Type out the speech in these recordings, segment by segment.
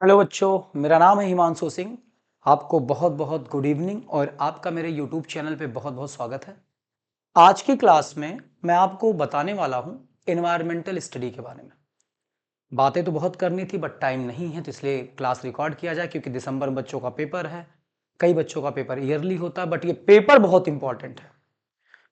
Hello बच्चों, मेरा नाम है हिमांशु सिंह। आपको बहुत बहुत गुड इवनिंग और आपका मेरे यूट्यूब चैनल पे बहुत बहुत स्वागत है। आज की क्लास में मैं आपको बताने वाला हूँ एनवायरमेंटल स्टडी के बारे में। बातें तो बहुत करनी थी बट टाइम नहीं है, तो इसलिए क्लास रिकॉर्ड किया जाए क्योंकि दिसंबर में बच्चों का पेपर है। कई बच्चों का पेपर ईयरली होता है बट ये पेपर बहुत इंपॉर्टेंट है।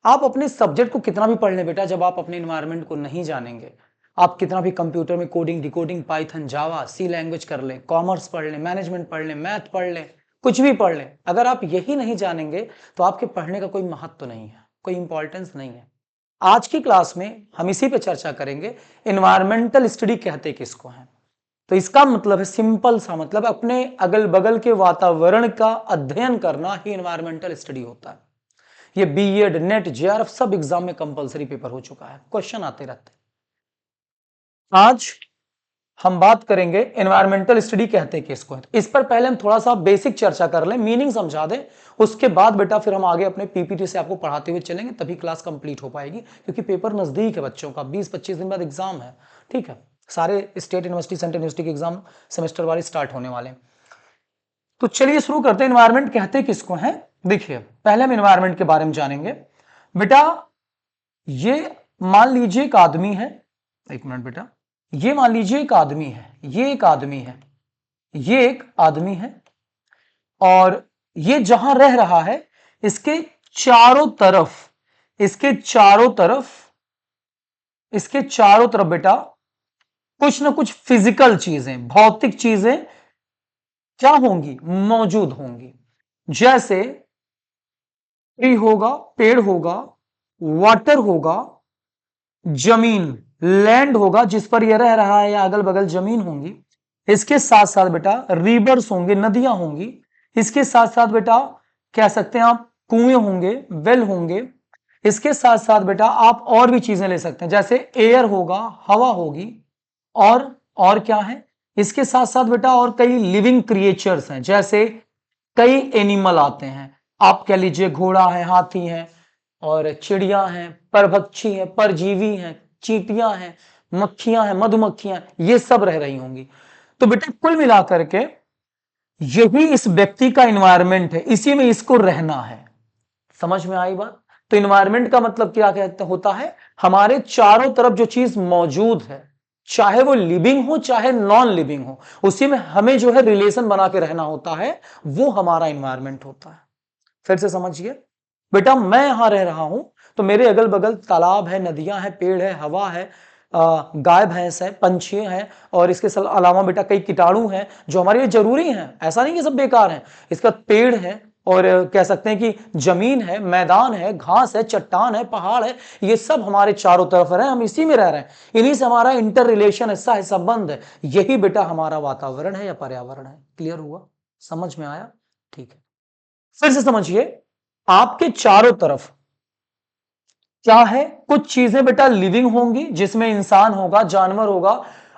आप अपने सब्जेक्ट को कितना भी पढ़ लें बेटा, जब आप अपने इन्वायरमेंट को नहीं जानेंगे, आप कितना भी कंप्यूटर में कोडिंग डिकोडिंग पाइथन जावा सी लैंग्वेज कर लें, कॉमर्स पढ़ लें, मैनेजमेंट पढ़ लें, मैथ पढ़ लें, कुछ भी पढ़ लें, अगर आप यही नहीं जानेंगे तो आपके पढ़ने का कोई महत्व नहीं है, कोई इंपॉर्टेंस नहीं है। आज की क्लास में हम इसी पे चर्चा करेंगे, इन्वायरमेंटल स्टडी कहते किसको हैं। तो इसका मतलब है, सिंपल सा मतलब, अपने अगल बगल के वातावरण का अध्ययन करना ही इन्वायरमेंटल स्टडी होता है। ये बीएड नेट जेआरएफ सब एग्जाम में कंपलसरी पेपर हो चुका है, क्वेश्चन आते रहते हैं। आज हम बात करेंगे एनवायरमेंटल स्टडी कहते हैं किसको है। इस पर पहले हम थोड़ा सा बेसिक चर्चा कर लें, मीनिंग समझा दें, उसके बाद बेटा फिर हम आगे अपने पीपीटी से आपको पढ़ाते हुए चलेंगे, तभी क्लास कंप्लीट हो पाएगी, क्योंकि पेपर नजदीक है बच्चों का, 20-25 दिन बाद एग्जाम है। ठीक है, सारे स्टेट यूनिवर्सिटी सेंट्रल यूनिवर्सिटी के एग्जाम सेमेस्टर वाले स्टार्ट होने वाले हैं। तो चलिए शुरू करते हैं, एनवायरमेंट कहते किसको हैं। देखिए, पहले हम एनवायरमेंट के बारे में जानेंगे बेटा। ये मान लीजिए एक आदमी है, एक मिनट बेटा, ये मान लीजिए एक आदमी है, ये एक आदमी है, ये एक आदमी है, और ये जहां रह रहा है, इसके चारों तरफ, इसके चारों तरफ, इसके चारों तरफ बेटा कुछ ना कुछ फिजिकल चीजें, भौतिक चीजें क्या होंगी, मौजूद होंगी। जैसे ट्री होगा, पेड़ होगा, वाटर होगा, जमीन लैंड होगा जिस पर यह रह रहा है, या अगल बगल जमीन होंगी। इसके साथ साथ बेटा रिवर्स होंगे, नदियां होंगी। इसके साथ साथ बेटा कह सकते हैं आप कुएं होंगे, वेल होंगे। इसके साथ साथ बेटा आप और भी चीजें ले सकते हैं, जैसे एयर होगा, हवा होगी, और क्या है। इसके साथ साथ बेटा और कई लिविंग क्रिएचर्स हैं, जैसे कई एनिमल आते हैं, आप कह लीजिए घोड़ा है, हाथी है, और चिड़िया हैं, परभक्षी हैं, परजीवी हैं, चींटियां हैं, मक्खियां हैं, मधुमक्खियां, ये सब रह रही होंगी। तो बेटा कुल मिलाकर के यही इस व्यक्ति का इन्वायरमेंट है, इसी में इसको रहना है। समझ में आई बात। तो इन्वायरमेंट का मतलब क्या कहते होता है, हमारे चारों तरफ जो चीज मौजूद है, चाहे वो लिविंग हो चाहे नॉन लिविंग हो, उसी में हमें जो है रिलेशन बना के रहना होता है, वो हमारा इन्वायरमेंट होता है। फिर से समझिए बेटा, मैं यहां रह रहा हूं तो मेरे अगल बगल तालाब है, नदियां हैं, पेड़ है, हवा है, गाय भैंस है, पंछी हैं, और इसके अलावा बेटा कई कीटाणु हैं जो हमारे लिए जरूरी हैं, ऐसा नहीं कि सब बेकार हैं। इसका पेड़ है, और कह सकते हैं कि जमीन है, मैदान है, घास है, चट्टान है, पहाड़ है, ये सब हमारे चारों तरफ रहे, हम इसी में रह रहे हैं, इन्हीं से हमारा इंटर रिलेशन ऐसा है, संबंध है। यही बेटा हमारा वातावरण है या पर्यावरण है। क्लियर हुआ, समझ में आया? ठीक है, फिर से समझिए, आपके चारों तरफ क्या है, कुछ चीजें बेटा लिविंग होंगी जिसमें इंसान होगा, जानवर होगा,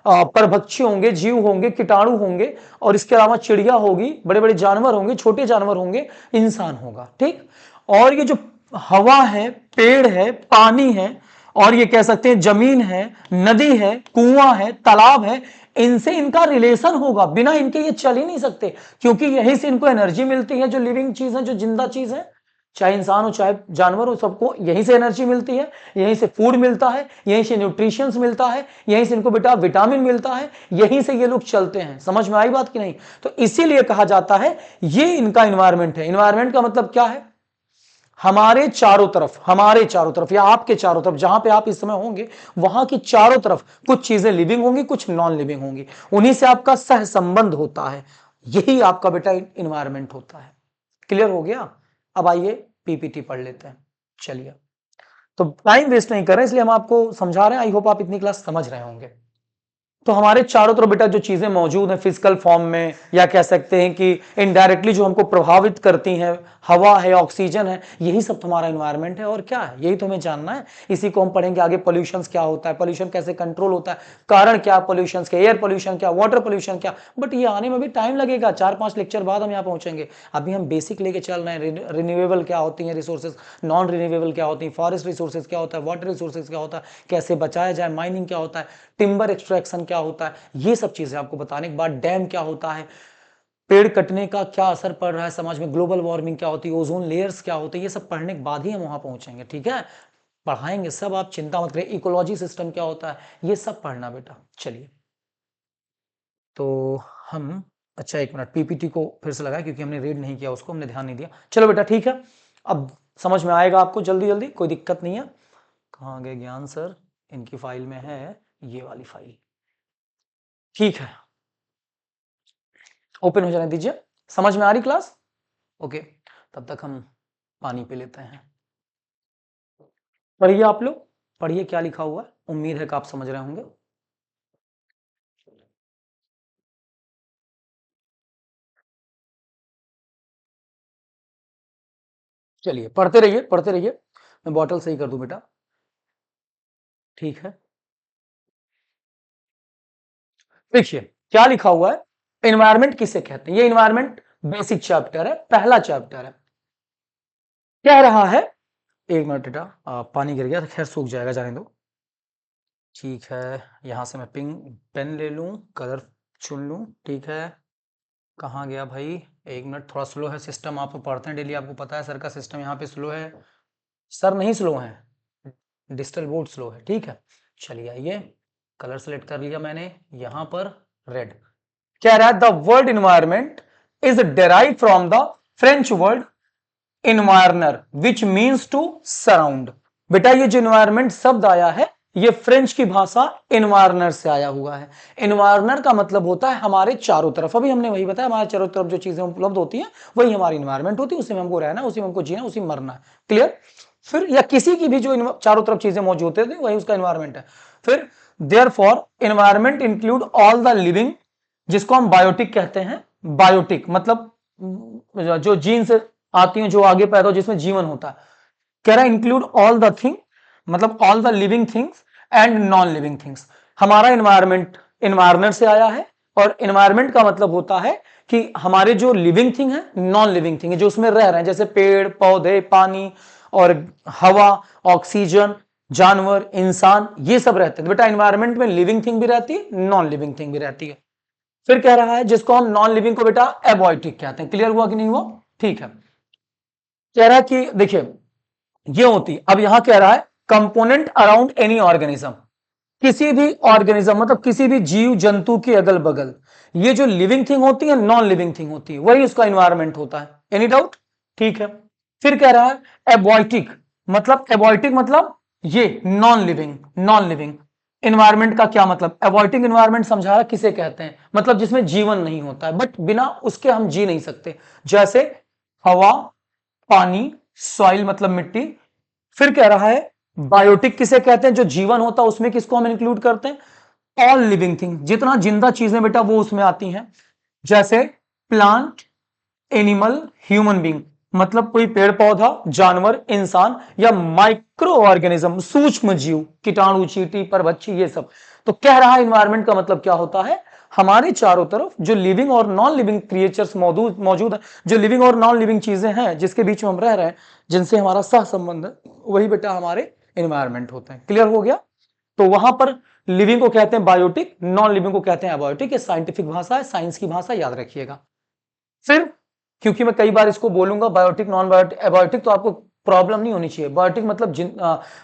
परभक्षी होंगे, जीव होंगे, कीटाणु होंगे, और इसके अलावा चिड़िया होगी, बड़े बड़े जानवर होंगे, छोटे जानवर होंगे, इंसान होगा। ठीक, और ये जो हवा है, पेड़ है, पानी है, और ये कह सकते हैं जमीन है, नदी है, कुआं है, तालाब है, इनसे इनका रिलेशन होगा, बिना इनके ये चल ही नहीं सकते, क्योंकि यहीं से इनको एनर्जी मिलती है। जो लिविंग चीज है, जो जिंदा चीज है, चाहे इंसान हो चाहे जानवर हो, सबको यहीं से एनर्जी मिलती है, यहीं से फूड मिलता है, यहीं से न्यूट्रिशंस मिलता है, यहीं से इनको बेटा विटामिन मिलता है, यहीं से ये लोग चलते हैं। समझ में आई बात कि नहीं? तो इसीलिए कहा जाता है ये इनका इन्वायरमेंट है। इन्वायरमेंट का मतलब क्या है, हमारे चारों तरफ, हमारे चारों तरफ या आपके चारों तरफ, जहां पे आप इस समय होंगे वहां की चारों तरफ कुछ चीजें लिविंग होंगी, कुछ नॉन लिविंग होंगी, उन्हीं से आपका सह संबंध होता है, यही आपका बेटा इन्वायरमेंट होता है। क्लियर हो गया? अब आइए पीपीटी पढ़ लेते हैं। चलिए, तो टाइम वेस्ट नहीं कर रहे, इसलिए हम आपको समझा रहे हैं। आई होप आप इतनी क्लास समझ रहे होंगे। तो हमारे चारों तरफ बेटा जो चीजें मौजूद हैं फिजिकल फॉर्म में, या कह सकते हैं कि इनडायरेक्टली जो हमको प्रभावित करती हैं, हवा है, ऑक्सीजन है, यही सब हमारा एनवायरनमेंट है। और क्या है, यही तो हमें जानना है। इसी को हम पढ़ेंगे आगे, पोल्यूशन क्या होता है, पोल्यूशन कैसे कंट्रोल होता है, कारण क्या पोल्यूशन के, एयर पोल्यूशन क्या, वाटर पोल्यूशन क्या। बट ये आने में भी टाइम लगेगा, 4-5 लेक्चर बाद हम यहाँ पहुंचेंगे। अभी हम बेसिक लेके चल रहे हैं, रिन्यूएबल क्या होती है रिसोर्सेज, नॉन रिन्यूएबल क्या होती है, फॉरेस्ट रिसोर्सेज क्या होता है, वाटर रिसोर्सेज क्या होता है, कैसे बचाया जाए, माइनिंग क्या होता है, टिम्बर एक्सट्रैक्शन क्या होता है, ये सब चीजें आपको बताने के बाद डैम क्या होता है, पेड़ कटने का क्या असर पड़ रहा है समाज में, ग्लोबल वार्मिंग क्या होती है, ओजोन लेयर्स क्या होते हैं, ये सब पढ़ने के बाद ही हम वहां पहुंचेंगे। ठीक है, पढ़ाएंगे सब, आप चिंता मत करिए। इकोलॉजी सिस्टम क्या होता है ये सब पढ़ना बेटा। चलिए तो हम, अच्छा एक मिनट, पीपीटी को फिर से लगाए क्योंकि हमने रीड नहीं किया उसको, हमने ध्यान नहीं दिया। चलो बेटा ठीक है, अब समझ में आएगा आपको जल्दी जल्दी, कोई दिक्कत नहीं है। कहाँ गए ज्ञान सर, इनकी फाइल में है ये वाली फाइल। ठीक है, ओपन हो जाने दीजिए। समझ में आ रही क्लास? ओके, तब तक हम पानी पी लेते हैं। पढ़िए आप लोग, पढ़िए क्या लिखा हुआ है, उम्मीद है कि आप समझ रहे होंगे। चलिए पढ़ते रहिए पढ़ते रहिए, मैं बॉटल सही कर दूं बेटा। ठीक है, देखिए क्या लिखा हुआ है, एनवायरमेंट किसे कहते हैं। ये एनवायरमेंट बेसिक चैप्टर है, पहला चैप्टर है। कह रहा है, एक मिनट बेटा, पानी गिर गया था, खैर सूख जाएगा, जाने दो। ठीक है, यहां से मैं पेन ले लूं, कलर चुन लूं। ठीक है, कहाँ गया भाई, एक मिनट, थोड़ा स्लो है सिस्टम, आप तो पढ़ते हैं डेली, आपको पता है सर का सिस्टम यहाँ पे स्लो है। सर नहीं स्लो है, डिजिटल बोर्ड स्लो है। ठीक है, चलिए आइए, कलर सेलेक्ट कर लिया मैंने, यहां पर रेड। कह रहा है the word environment is derive from the French word environner which means to surround. बेटा ये जो इन्वायरमेंट शब्द आया है, ये फ्रेंच की भाषा इन्वायरनर से आया हुआ है। इन्वायरनर का मतलब होता है हमारे चारों तरफ, अभी हमने वही बताया, हमारे चारों तरफ जो चीजें उपलब्ध होती हैं वही हमारी इन्वायरमेंट होती है, उसी में हमको रहना है, उसी में हमको जीना, उसी में मरना है। क्लियर? फिर या किसी की भी जो चारों तरफ चीजें मौजूद होती है वही उसका इन्वायरमेंट है। फिर therefore environment include all the living, जिसको हम बायोटिक कहते हैं। बायोटिक मतलब जो जीन से आती हैं, जो आगे पैदा हो, जिसमें जीवन होता है। कह रहा है इंक्लूड ऑल द थिंग, मतलब all the living things and non living things. हमारा इन्वायरमेंट इन्वायरमेंट से आया है, और इन्वायरमेंट का मतलब होता है कि हमारे जो लिविंग थिंग है, नॉन लिविंग थिंग है, जो उसमें रह रहे हैं, जैसे पेड़ पौधे, पानी और हवा, ऑक्सीजन, जानवर, इंसान, ये सब रहते हैं। बेटा इन्वायरमेंट में लिविंग थिंग भी रहती है, नॉन लिविंग थिंग भी रहती है। फिर कह रहा है जिसको हम नॉन लिविंग को बेटा एबॉयटिक कहते हैं। क्लियर हुआ कि नहीं हुआ? ठीक है, कह रहा है कि देखिए ये होती, अब यहां कह रहा है कंपोनेंट अराउंड एनी ऑर्गेनिज्म, किसी भी ऑर्गेनिज्म मतलब किसी भी जीव जंतु के अगल बगल, ये जो लिविंग थिंग होती है, नॉन लिविंग थिंग होती है, वही उसका इन्वायरमेंट होता है। Any doubt? ठीक है, फिर कह रहा है एबॉयटिक मतलब ये non living, non living environment का क्या मतलब, एबॉयटिक इन्वायरमेंट समझा रहा किसे कहते हैं, मतलब जिसमें जीवन नहीं होता है, बट बिना उसके हम जी नहीं सकते, जैसे हवा, पानी, सॉइल मतलब मिट्टी। फिर कह रहा है बायोटिक किसे कहते हैं, जो जीवन होता है, उसमें किसको हम इंक्लूड करते हैं, ऑल लिविंग थिंग, जितना जिंदा चीजें बेटा वो उसमें आती हैं, जैसे प्लांट, एनिमल, ह्यूमन बींग, मतलब कोई पेड़ पौधा, जानवर, इंसान, या माइक्रो ऑर्गेनिज्म, सूक्ष्म जीव, कीटाणु, चींटी, परभक्षी, ये सब। तो कह रहा है इन्वायरमेंट का मतलब क्या होता है, हमारे चारों तरफ जो लिविंग और नॉन लिविंग क्रिएचर्स मौजूद है, जो लिविंग और नॉन लिविंग चीजें हैं जिसके बीच में हम रह रहे हैं, जिनसे हमारा सह संबंध है, वही बेटा हमारे इन्वायरमेंट होते हैं। क्लियर हो गया? तो वहां पर लिविंग को कहते हैं बायोटिक, नॉन लिविंग को कहते हैं एबायोटिक। ये साइंटिफिक भाषा है, साइंस की भाषा, याद रखिएगा। फिर क्योंकि मैं कई बार इसको बोलूंगा बायोटिक, नॉन बायोटिक, एबायोटिक, तो आपको प्रॉब्लम नहीं होनी चाहिए। बायोटिक मतलब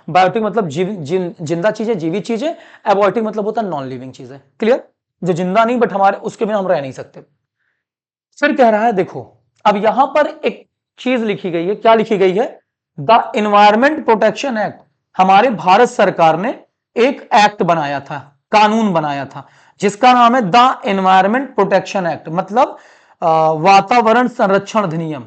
बायोटिक मतलब जिंदा चीजें, जीवित चीजें। एबायोटिक मतलब होता है नॉन लिविंग चीजें। क्लियर? जो जिंदा नहीं बट हमारे उसके बिना हम रह नहीं सकते। फिर कह रहा है देखो, अब यहां पर एक चीज लिखी गई है, क्या लिखी गई है, द इन्वायरमेंट प्रोटेक्शन एक्ट, हमारे भारत सरकार ने एक एक्ट बनाया था, कानून बनाया था, जिसका नाम है द इन्वायरमेंट प्रोटेक्शन एक्ट, मतलब वातावरण संरक्षण अधिनियम।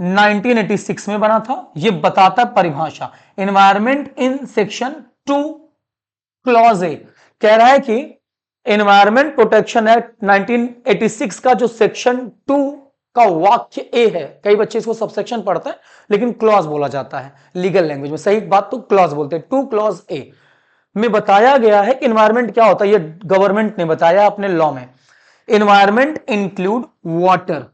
1986 में बना था। यह बताता परिभाषा, इन्वायरमेंट इन सेक्शन 2 क्लॉज ए, कह रहा है कि एनवायरमेंट प्रोटेक्शन एक्ट 1986 का जो सेक्शन 2 का वाक्य ए है, कई बच्चे इसको सबसेक्शन पढ़ते हैं लेकिन क्लॉज बोला जाता है लीगल लैंग्वेज में, सही बात तो क्लॉज बोलते हैं। 2 क्लॉज ए में बताया गया है कि एनवायरमेंट क्या होता है, ये गवर्नमेंट ने बताया अपने लॉ में। Environment include water,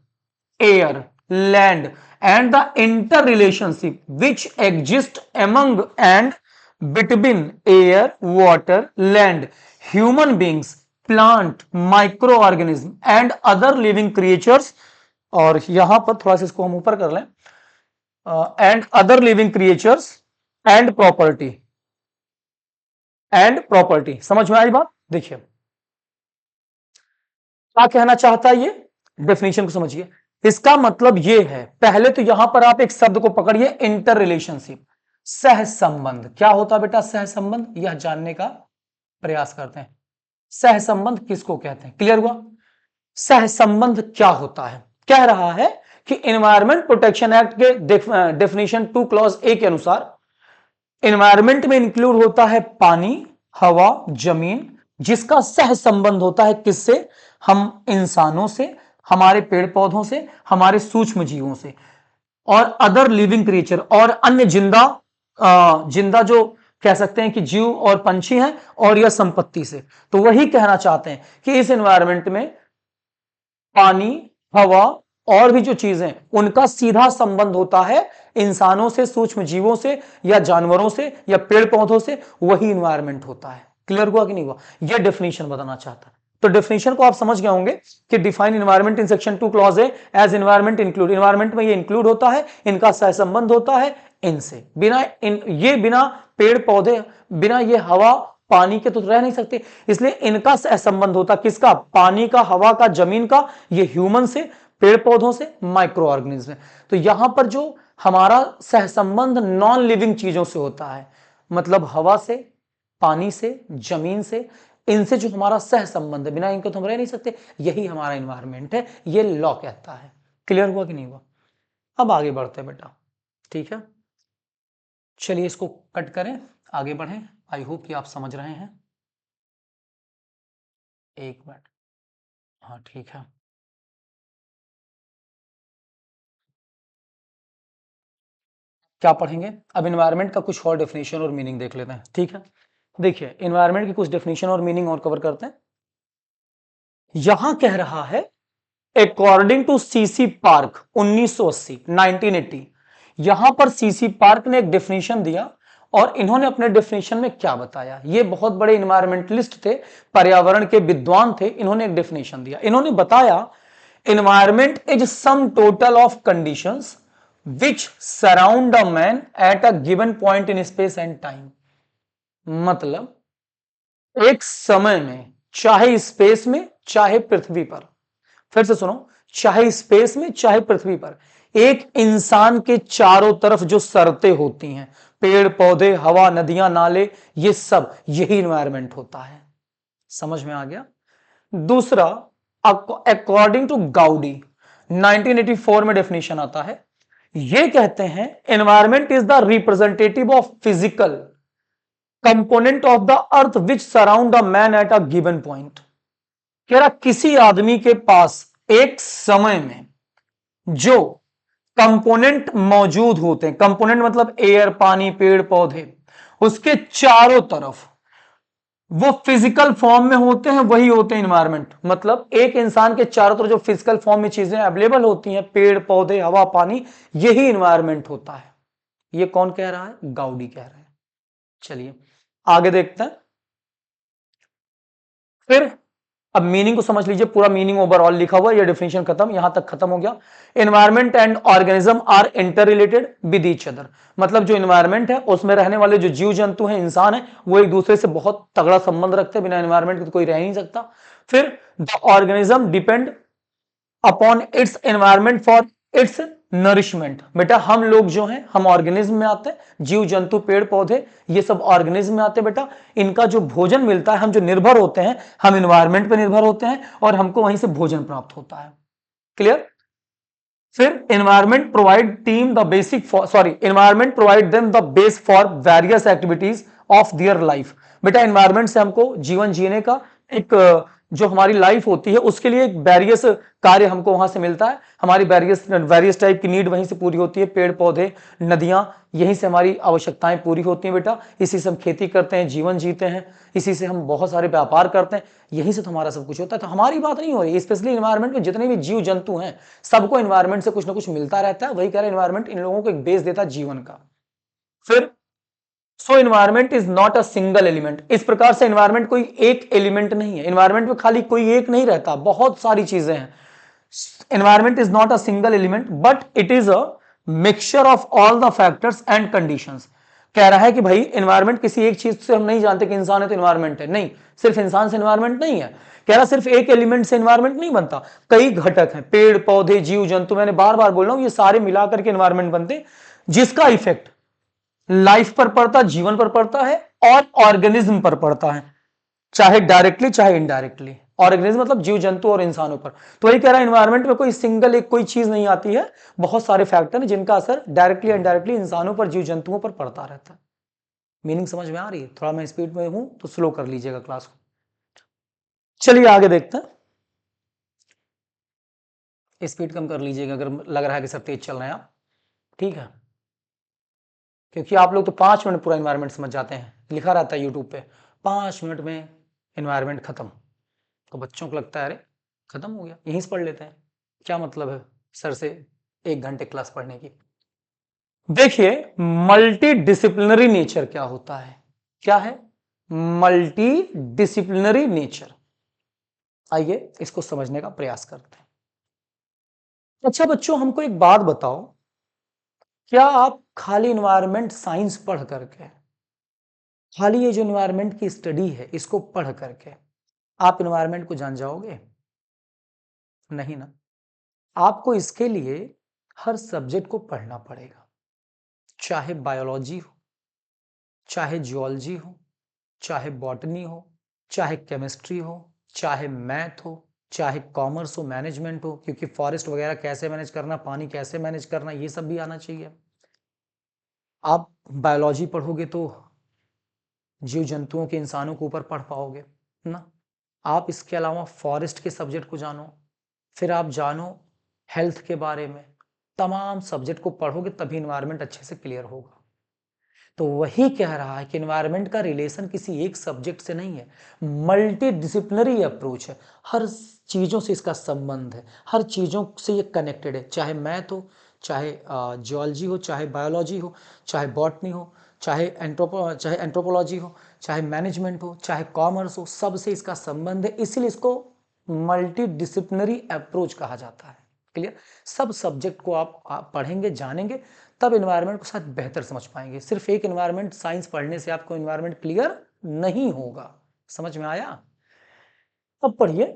air, land and the inter relationship which exist among and between air, water, land, human beings, plant, micro organism and other living creatures, और यहां पर थोड़ा सा इसको हम ऊपर कर लें, and other living creatures and property, समझ में आई बात? देखिए क्या कहना चाहता है ये, डेफिनेशन को समझिए। इसका मतलब ये है, पहले तो यहां पर आप एक शब्द को पकड़िए, इंटर रिलेशनशिप, सह संबंध। क्या होता है बेटा सह संबंध, यह जानने का प्रयास करते हैं। सह संबंध किसको कहते हैं, क्लियर हुआ? सह संबंध क्या होता है, कह रहा है कि एनवायरमेंट प्रोटेक्शन एक्ट के डेफिनेशन 2 क्लॉज ए के अनुसार एनवायरमेंट में इंक्लूड होता है पानी, हवा, जमीन, जिसका सह संबंध होता है किससे, हम इंसानों से, हमारे पेड़ पौधों से, हमारे सूक्ष्म जीवों से, और अदर लिविंग क्रिएचर, और अन्य जिंदा जो कह सकते हैं कि जीव और पंछी हैं, और यह संपत्ति से। तो वही कहना चाहते हैं कि इस एनवायरमेंट में पानी, हवा और भी जो चीजें, उनका सीधा संबंध होता है इंसानों से, सूक्ष्म जीवों से, या जानवरों से, या पेड़ पौधों से, वही एनवायरमेंट होता है। क्लियर हुआ कि नहीं हुआ? यह डेफिनेशन बताना चाहता है। तो डेफिनेशन को आप समझ गए होंगे कि define environment in section 2 clause A as environment include, environment में ये इंक्लूड होता है, इनका सहसंबंध होता है इनसे, बिना पेड़ पौधे, बिना ये हवा पानी के तो रह नहीं सकते, इसलिए इनका सहसंबंध होता, किसका, पानी का, हवा का, जमीन का, ये ह्यूमन से, पेड़ पौधों से, माइक्रो ऑर्गेनिज्म। तो यहां पर जो हमारा सहसंबंध नॉन लिविंग चीजों से होता है, मतलब हवा से, पानी से, जमीन से, इनसे जो हमारा सह संबंध है, बिना इनके तो हम रह नहीं सकते, यही हमारा एनवायरमेंट है, ये लॉ कहता है। क्लियर हुआ कि नहीं हुआ? अब आगे बढ़ते हैं बेटा, ठीक है, चलिए इसको कट करें, आगे बढ़ें। आई होप कि आप समझ रहे हैं। एक मिनट, हाँ ठीक है। क्या पढ़ेंगे अब, एनवायरमेंट का कुछ और डेफिनेशन और मीनिंग देख लेते हैं, ठीक है। देखिए एनवायरमेंट की कुछ डेफिनेशन और मीनिंग और कवर करते हैं। यहां कह रहा है अकॉर्डिंग टू सीसी पार्क 1980 1980, यहां पर सीसी पार्क ने एक डेफिनेशन दिया, और इन्होंने अपने डेफिनेशन में क्या बताया, ये बहुत बड़े इन्वायरमेंटलिस्ट थे, पर्यावरण के विद्वान थे, इन्होंने एक डेफिनेशन दिया, इन्होंने बताया environment is sum total of conditions which surround a man at a given point in space and time. मतलब एक समय में, चाहे स्पेस में चाहे पृथ्वी पर, फिर से सुनो, चाहे स्पेस में चाहे पृथ्वी पर, एक इंसान के चारों तरफ जो शर्तें होती हैं, पेड़ पौधे, हवा, नदियां, नाले, ये सब, यही इन्वायरमेंट होता है। समझ में आ गया? दूसरा, अकॉर्डिंग टू गाउडी 1984 में डेफिनेशन आता है, ये कहते हैं environment is the representative of physical component of the earth which surround a man at a given point. कह रहा किसी आदमी के पास एक समय में जो कंपोनेंट मौजूद होते हैं, कंपोनेंट मतलब एयर, पानी, पेड़ पौधे, उसके चारों तरफ वो फिजिकल फॉर्म में होते हैं, वही होते हैं इन्वायरमेंट। मतलब एक इंसान के चारों तरफ जो फिजिकल फॉर्म में चीजें अवेलेबल होती हैं, पेड़ पौधे, हवा, पानी, यही इन्वायरमेंट होता है। ये कौन कह रहा है? गाउडी कह रहे हैं। चलिए आगे देखते हैं। फिर अब मीनिंग को समझ लीजिए, पूरा मीनिंग ओवरऑल लिखा हुआ, ये डेफिनेशन खत्म, यहां तक खत्म हो गया। Environment and organism are interrelated with each other, मतलब जो एनवायरमेंट है उसमें रहने वाले जो जीव जंतु हैं, इंसान है, वो एक दूसरे से बहुत तगड़ा संबंध रखते हैं, बिना एनवायरमेंट के तो कोई रह नहीं सकता। फिर the organism depend upon its environment for its nourishment. बेटा हम लोग जो हैं, हम ऑर्गेनिज्म में आते हैं, जीव जंतु, पेड़ पौधे, ये सब ऑर्गेनिज्म में आते हैं बेटा, इनका जो भोजन मिलता है, हम जो निर्भर होते हैं, हम एनवायरमेंट पर निर्भर होते हैं, और हमको वहीं से भोजन प्राप्त होता है। क्लियर? फिर environment provide them the basic sorry environment provide them the base for various activities of their life. बेटा एनवायरमेंट से हमको जीवन जीने का एक जो हमारी लाइफ होती है उसके लिए एक वेरियस कार्य हमको वहां से मिलता है, हमारी वेरियस टाइप की नीड वहीं से पूरी होती है, पेड़ पौधे, नदियां, यहीं से हमारी आवश्यकताएं पूरी होती हैं बेटा, इसी से हम खेती करते हैं, जीवन जीते हैं, इसी से हम बहुत सारे व्यापार करते हैं, यहीं से तो हमारा सब कुछ होता है। तो हमारी बात नहीं हो रही, स्पेशली इन्वायरमेंट में जितने भी जीव जंतु हैं, सबको इन्वायरमेंट से कुछ ना कुछ मिलता रहता है, वही कह रहे इन्वायरमेंट इन लोगों को एक बेस देता है जीवन का। फिर सो environment is not a single element. इस प्रकार से एनवायरमेंट कोई एक एलिमेंट नहीं है, एनवायरमेंट में खाली कोई एक नहीं रहता, बहुत सारी चीजें हैं। Environment is not a single element but it is a mixture of all the factors and conditions. कह रहा है कि भाई एनवायरमेंट किसी एक चीज से हम नहीं जानते कि इंसान है तो एनवायरमेंट है, नहीं, सिर्फ इंसान से एनवायरमेंट नहीं है। कह रहा सिर्फ एक एलिमेंट से एनवायरमेंट नहीं बनता, कई घटक हैं, पेड़ पौधे जीव जंतु, मैंने बार बार बोल रहा हूं ये सारे मिलाकर के एनवायरमेंट बनते, जिसका इफेक्ट लाइफ पर पड़ता, जीवन पर पड़ता है और ऑर्गेनिज्म पर पड़ता है, चाहे डायरेक्टली चाहे इनडायरेक्टली। ऑर्गेनिज्म मतलब जीव जंतु और इंसानों पर। तो वही कह रहा है एनवायरमेंट में कोई सिंगल एक कोई चीज नहीं आती है, बहुत सारे फैक्टर हैं जिनका असर डायरेक्टली इनडायरेक्टली इंसानों पर जीव जंतुओं पर पड़ता रहता है। मीनिंग समझ में आ रही है? थोड़ा मैं स्पीड में हूं तो स्लो कर लीजिएगा क्लास को। चलिए आगे देखते हैं। स्पीड कम कर लीजिएगा अगर लग रहा है कि सब तेज चल रहे हैं आप, ठीक है? क्योंकि आप लोग तो 5 मिनट पूरा एनवायरमेंट समझ जाते हैं, लिखा रहता है यूट्यूब पे 5 मिनट में एनवायरमेंट खत्म। तो बच्चों को लगता है अरे खत्म हो गया, यहीं से पढ़ लेते हैं, क्या मतलब है सर से 1 घंटे क्लास पढ़ने की। देखिए मल्टी डिसिप्लिनरी नेचर क्या होता है, क्या है मल्टी डिसिप्लिनरी नेचर। आइए इसको समझने का प्रयास करते हैं। अच्छा बच्चों हमको एक बात बताओ, क्या आप खाली इन्वायरमेंट साइंस पढ़ करके, खाली ये जो इन्वायरमेंट की स्टडी है इसको पढ़ करके आप इन्वायरमेंट को जान जाओगे? नहीं ना, आपको इसके लिए हर सब्जेक्ट को पढ़ना पड़ेगा, चाहे बायोलॉजी हो, चाहे जियोलॉजी हो, चाहे बॉटनी हो, चाहे केमिस्ट्री हो, चाहे मैथ हो, चाहे कॉमर्स हो, मैनेजमेंट हो, क्योंकि फॉरेस्ट वगैरह कैसे मैनेज करना, पानी कैसे मैनेज करना, ये सब भी आना चाहिए। आप बायोलॉजी पढ़ोगे तो जीव जंतुओं के इंसानों के ऊपर पढ़ पाओगे ना। आप इसके अलावा फॉरेस्ट के सब्जेक्ट को जानो, फिर आप जानो हेल्थ के बारे में, तमाम सब्जेक्ट को पढ़ोगे तभी इन्वायरमेंट अच्छे से क्लियर होगा। तो वही कह रहा है कि इन्वायरमेंट का रिलेशन किसी एक सब्जेक्ट से नहीं है, मल्टी डिसिप्लिनरी अप्रोच है, हर चीज़ों से इसका संबंध है, हर चीज़ों से ये कनेक्टेड है, चाहे मैथ हो, चाहे जियोलॉजी हो, चाहे बायोलॉजी हो, चाहे बॉटनी हो, चाहे एंथ्रोपोलॉजी हो, चाहे मैनेजमेंट हो, चाहे कॉमर्स हो, सबसे इसका संबंध है, इसीलिए इसको मल्टी डिसिप्लिनरी अप्रोच कहा जाता है। क्लियर? सब सब्जेक्ट को आप पढ़ेंगे जानेंगे तब इन्वायरमेंट को शायद बेहतर समझ पाएंगे। सिर्फ एक इन्वायरमेंट साइंस पढ़ने से आपको इन्वायरमेंट क्लियर नहीं होगा। समझ में आया? अब पढ़िए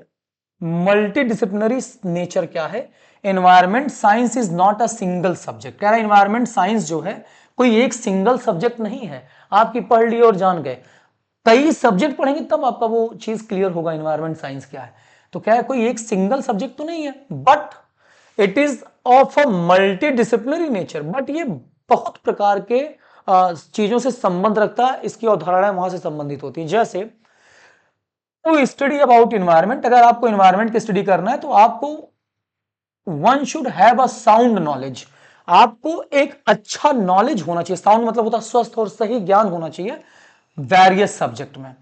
मल्टी डिसिप्लिनरी नेचर क्या है। Environment science is not a single subject. कह रहा है एनवायरमेंट साइंस जो है कोई एक सिंगल सब्जेक्ट नहीं है, आपकी पढ़ लिए और जान गए, कई सब्जेक्ट पढ़ेंगे तब आपका वो चीज क्लियर होगा एनवायरमेंट साइंस क्या है। तो क्या है कोई एक सिंगल सब्जेक्ट तो नहीं है, but it is of a multi disciplinary nature. But ये बहुत प्रकार के चीजों से संबंध रखता है, इसकी अवधारणाएं वहां से संबंधित होती है। जैसे टू स्टडी अबाउट इन्वायरमेंट, अगर आपको इन्वायरमेंट की स्टडी करना है तो आपको one should have a sound knowledge, आपको एक अच्छा नॉलेज होना चाहिए। साउंड मतलब होता है स्वस्थ और सही ज्ञान होना चाहिए वेरियस सब्जेक्ट में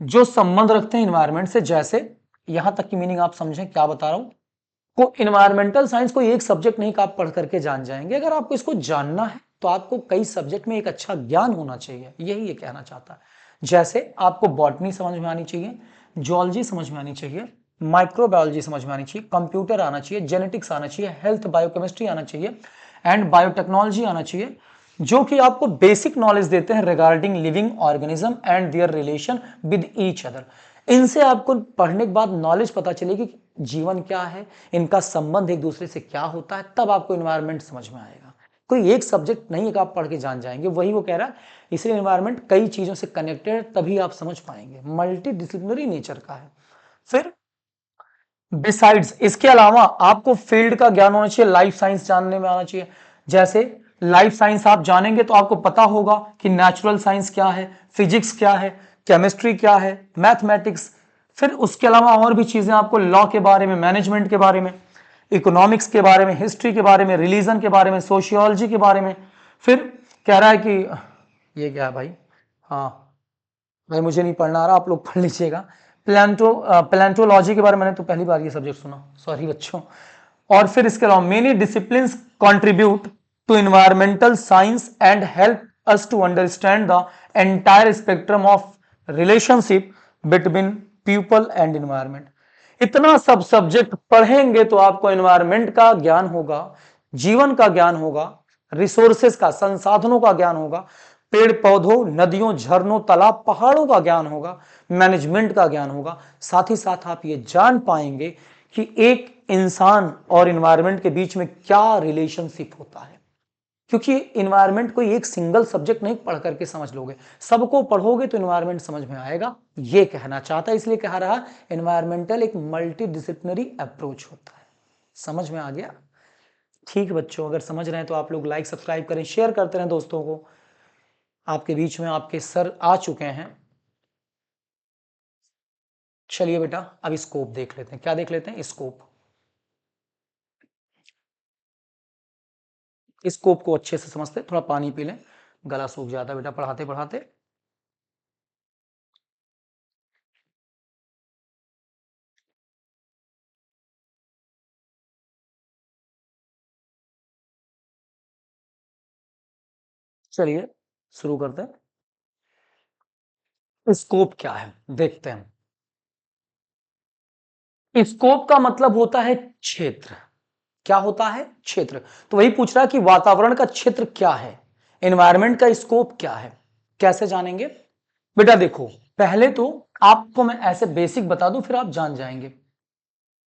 जो संबंध रखते हैं इन्वायरमेंट से। जैसे यहां तक की मीनिंग आप समझें क्या बता रहा हूं। को इन्वायरमेंटल साइंस कोई एक सब्जेक्ट नहीं का आप पढ़ करके जान जाएंगे, अगर आपको इसको जानना है तो आपको कई सब्जेक्ट में एक अच्छा ज्ञान होना चाहिए, यही ये कहना चाहता है। जैसे आपको बॉटनी समझ में आनी चाहिए, जियोलॉजी समझ में आनी चाहिए, माइक्रोबायोलॉजी समझ में आनी चाहिए, कंप्यूटर आना चाहिए, जेनेटिक्स आना चाहिए, हेल्थ बायोकेमिस्ट्री आना चाहिए एंड बायोटेक्नोलॉजी आना चाहिए, जो कि आपको बेसिक नॉलेज देते हैं regarding living organism and there relation with each other. इनसे आपको पढ़ने के बाद नॉलेज पता चलेगी कि जीवन क्या है, इनका संबंध एक दूसरे से क्या होता है, तब आपको इन्वायरमेंट समझ में आएगा। कोई एक सब्जेक्ट नहीं है कि आप पढ़ के जान जाएंगे, वही वो कह रहा है। इसलिए इन्वायरमेंट कई चीजों से कनेक्टेड, तभी आप समझ पाएंगे, मल्टी डिसिप्लिनरी नेचर का है। फिर बिसाइड्स, इसके अलावा आपको फील्ड का ज्ञान होना चाहिए, लाइफ साइंस जानने में आना चाहिए। जैसे लाइफ साइंस आप जानेंगे तो आपको पता होगा कि नेचुरल साइंस क्या है, फिजिक्स क्या है, केमिस्ट्री क्या है, मैथमेटिक्स। फिर उसके अलावा और भी चीजें आपको लॉ के बारे में, मैनेजमेंट के बारे में, इकोनॉमिक्स के बारे में, हिस्ट्री के बारे में, रिलीजन के बारे में, सोशियोलॉजी के बारे में। फिर कह रहा है कि ये क्या है भाई, हाँ भाई मुझे नहीं पढ़ना आ रहा, आप लोग पढ़ लीजिएगा। प्लांटोलॉजी के बारे में मैंने तो पहली बार ये सब्जेक्ट सुना, सॉरी बच्चों। और फिर इसके अलावा many disciplines contribute to environmental science and help us to understand the entire spectrum of relationship between people and environment. इतना सब सब्जेक्ट पढ़ेंगे तो आपको एनवायरमेंट का ज्ञान होगा, जीवन का ज्ञान होगा, रिसोर्सेस का, संसाधनों का ज्ञान होगा, पेड़ पौधों, नदियों, झरनों, तालाब, पहाड़ों का ज्ञान होगा, मैनेजमेंट का ज्ञान होगा। साथ ही साथ आप ये जान पाएंगे कि एक इंसान और एनवायरमेंट के बीच में क्या रिलेशनशिप होता है, क्योंकि इन्वायरमेंट कोई एक सिंगल सब्जेक्ट नहीं पढ़ करके समझ लोगे, सबको पढ़ोगे तो इन्वायरमेंट समझ में आएगा। ये कहना चाहता है, इसलिए कह रहा इन्वायरमेंटल एक मल्टी डिसिप्लिनरी अप्रोच होता है। समझ में आ गया? ठीक बच्चों, अगर समझ रहे हैं तो आप लोग लाइक सब्सक्राइब करें, शेयर करते रहें दोस्तों को। आपके बीच में आपके सर आ चुके हैं। चलिए बेटा, अब स्कोप देख लेते हैं। क्या देख लेते हैं? स्कोप। स्कोप को अच्छे से समझते हैं। थोड़ा पानी पी लें, गला सूख जाता है बेटा पढ़ाते पढ़ाते। चलिए शुरू करते हैं। स्कोप क्या है देखते हैं। स्कोप का मतलब होता है क्षेत्र। क्या होता है? क्षेत्र। तो वही पूछ रहा है कि वातावरण का क्षेत्र क्या है, एनवायरमेंट का स्कोप क्या है। कैसे जानेंगे बेटा? देखो, पहले तो आपको मैं ऐसे बेसिक बता दूं, फिर आप जान जाएंगे।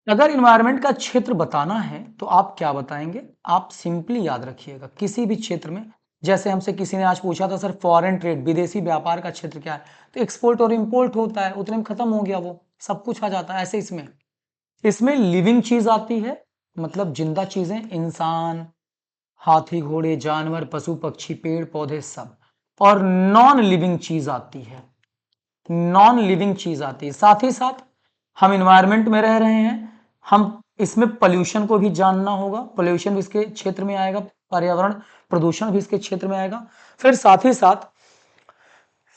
अगर इन्वायरमेंट का क्षेत्र बताना है तो आप क्या बताएंगे? आप सिंपली याद रखिएगा, किसी भी क्षेत्र में, जैसे हमसे किसी ने आज पूछा था सर फॉरेन ट्रेड, विदेशी व्यापार का क्षेत्र क्या है, तो एक्सपोर्ट और इंपोर्ट होता है, उतने में खत्म हो गया, वो सब कुछ आ जाता है। ऐसे इसमें इसमें लिविंग चीज आती है, मतलब जिंदा चीजें, इंसान, हाथी, घोड़े, जानवर, पशु पक्षी, पेड़ पौधे सब। और नॉन लिविंग चीज आती है, नॉन लिविंग चीज आती है। साथ ही साथ हम इन्वायरमेंट में रह रहे हैं, हम इसमें पोल्यूशन को भी जानना होगा, पोल्यूशन भी इसके क्षेत्र में आएगा, पर्यावरण प्रदूषण भी इसके क्षेत्र में आएगा। फिर साथ ही साथ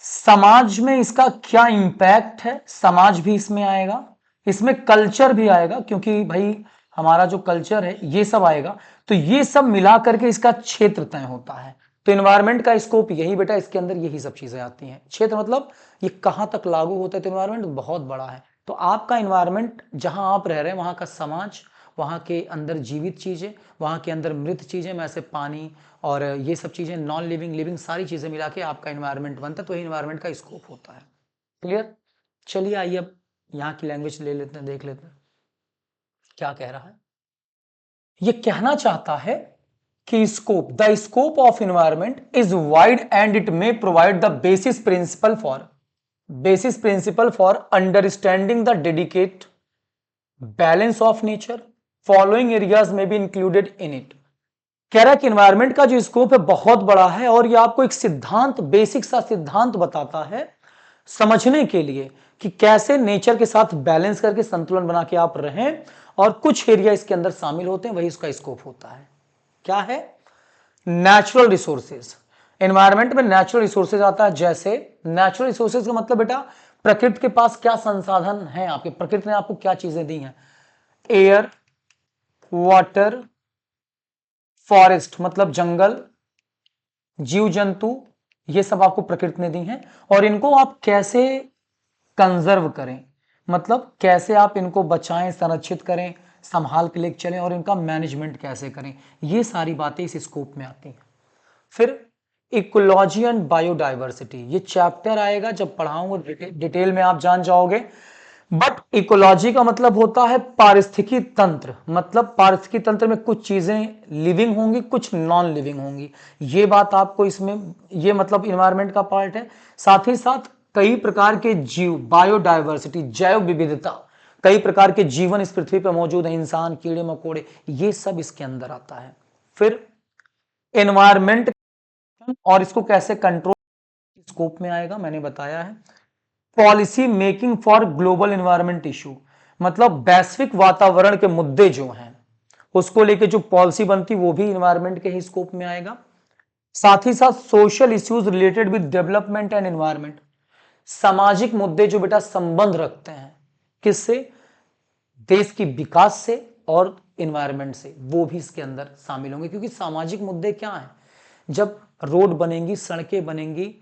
समाज में इसका क्या इंपैक्ट है, समाज भी इसमें आएगा। इसमें कल्चर भी आएगा, क्योंकि भाई हमारा जो कल्चर है ये सब आएगा। तो ये सब मिला करके इसका क्षेत्र तय होता है। तो इन्वायरमेंट का स्कोप यही बेटा, इसके अंदर यही सब चीजें आती हैं। क्षेत्र मतलब ये कहां तक लागू होता है, तो इन्वायरमेंट बहुत बड़ा है। तो आपका इन्वायरमेंट, जहां आप रह रहे हैं वहां का समाज, वहां के अंदर जीवित चीजें, वहां के अंदर मृत चीजें, जैसे पानी और ये सब चीजें, नॉन लिविंग, लिविंग, सारी चीजें मिला के आपका इन्वायरमेंट बनता है। तो इन्वायरमेंट का स्कोप होता है। क्लियर? चलिए आइए अब यहाँ की लैंग्वेज ले लेते हैं, देख लेते हैं क्या कह रहा है। ये कहना चाहता है कि scope, the scope of environment is wide and it may provide the basis principle for understanding the dedicate balance of nature, following areas may be included in it. कह रहा है कि इन्वायरमेंट का जो स्कोप है बहुत बड़ा है, और ये आपको एक सिद्धांत, बेसिक सा सिद्धांत बताता है समझने के लिए कि कैसे नेचर के साथ बैलेंस करके संतुलन बना के आप रहें, और कुछ एरिया इसके अंदर शामिल होते हैं, वही उसका स्कोप होता है। क्या है? Natural resources. एनवायरमेंट में नेचुरल रिसोर्सेज आता है। जैसे नेचुरल रिसोर्सेज का मतलब बेटा, प्रकृति के पास क्या संसाधन है, आपके प्रकृति ने आपको क्या चीजें दी हैं। एयर, वाटर, फॉरेस्ट मतलब जंगल, जीव जंतु, ये सब आपको प्रकृति ने दी हैं। और इनको आप कैसे कंजर्व करें, मतलब कैसे आप इनको बचाएं, संरक्षित करें, संभाल के लेके चलें, और इनका मैनेजमेंट कैसे करें, ये सारी बातें इस स्कोप में आती हैं। फिर इकोलॉजी एंड बायोडाइवर्सिटी, ये चैप्टर आएगा जब पढ़ाऊंगा, डिटेल में आप जान जाओगे। बट इकोलॉजी का मतलब होता है पारिस्थितिकी तंत्र, मतलब पारिस्थितिकी तंत्र में कुछ चीजें लिविंग होंगी, कुछ नॉन लिविंग होंगी। ये बात आपको इसमें, ये मतलब इन्वायरमेंट का पार्ट है। साथ ही साथ कई प्रकार के जीव, बायोडाइवर्सिटी, जैव विविधता, कई प्रकार के जीवन इस पृथ्वी पर मौजूद है, इंसान, कीड़े मकोड़े, ये सब इसके अंदर आता है। फिर एनवायरमेंट और इसको कैसे कंट्रोल, स्कोप में आएगा, मैंने बताया है। Policy making for global environment issue, मतलब वैश्विक वातावरण के मुद्दे जो हैं उसको लेके जो पॉलिसी बनती, वो भी एनवायरमेंट के ही स्कोप में आएगा। साथ ही साथ social issues related with development and environment, सामाजिक मुद्दे जो बेटा संबंध रखते हैं किससे, देश की विकास से और एनवायरमेंट से, वो भी इसके अंदर शामिल होंगे। क्योंकि सामाजिक मुद्दे क्या हैं, जब रोड बनेंगी, सड़कें बनेंगी,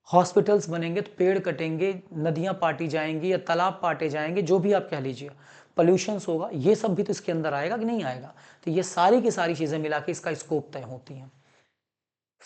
हॉस्पिटल्स बनेंगे तो पेड़ कटेंगे, नदियां पाटी जाएंगी या तालाब पाटे जाएंगे, जो भी आप कह लीजिए, पॉल्यूशन होगा, ये सब भी तो इसके अंदर आएगा कि नहीं आएगा। तो ये सारी की सारी चीजें मिला के इसका स्कोप तय होती हैं।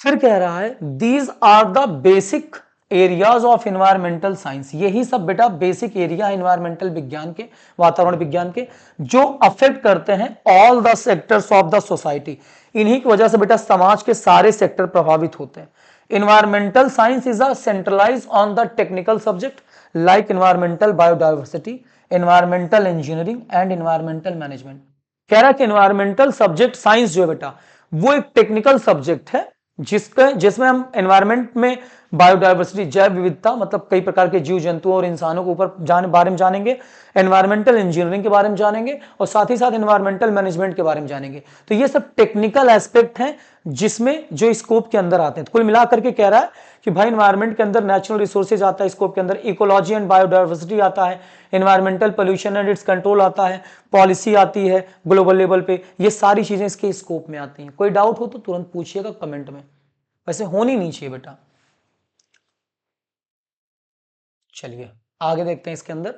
फिर कह रहा है these are the basic areas of environmental science, यही सब बेटा बेसिक एरिया है इन्वायरमेंटल विज्ञान के, वातावरण विज्ञान के, जो अफेक्ट करते हैं all the sectors of the society. इन्हीं की वजह से बेटा समाज के सारे सेक्टर प्रभावित होते हैं। Environmental science is a centralise on the technical subject like environmental biodiversity, environmental engineering and environmental management. कह रहा है कि इन्वायरमेंटल सब्जेक्ट साइंस जो है बेटा वो एक टेक्निकल सब्जेक्ट है जिसमें हम एनवायरमेंट में बायोडाइवर्सिटी, जैव विविधता, मतलब कई प्रकार के जीव जंतुओं और इंसानों के ऊपर बारे में जानेंगे, एनवायरमेंटल इंजीनियरिंग के बारे में जानेंगे और साथ ही साथ एनवायरमेंटल मैनेजमेंट के बारे में जानेंगे। तो ये सब टेक्निकल एस्पेक्ट हैं जिसमें जो स्कोप के अंदर आते हैं। तो कुल मिलाकर के कह रहा है कि भाई एनवायरमेंट के अंदर नेचुरल रिसोर्सेज आता है, स्कोप के अंदर इकोलॉजी एंड बायोडाइवर्सिटी आता है, environmental pollution and it's control आता है, पॉलिसी आती है ग्लोबल लेवल पे, ये सारी चीजें इसके स्कोप में आती हैं। कोई डाउट हो तो तुरंत पूछिएगा कमेंट में, वैसे होनी नहीं चाहिए बेटा। चलिए आगे देखते हैं इसके अंदर।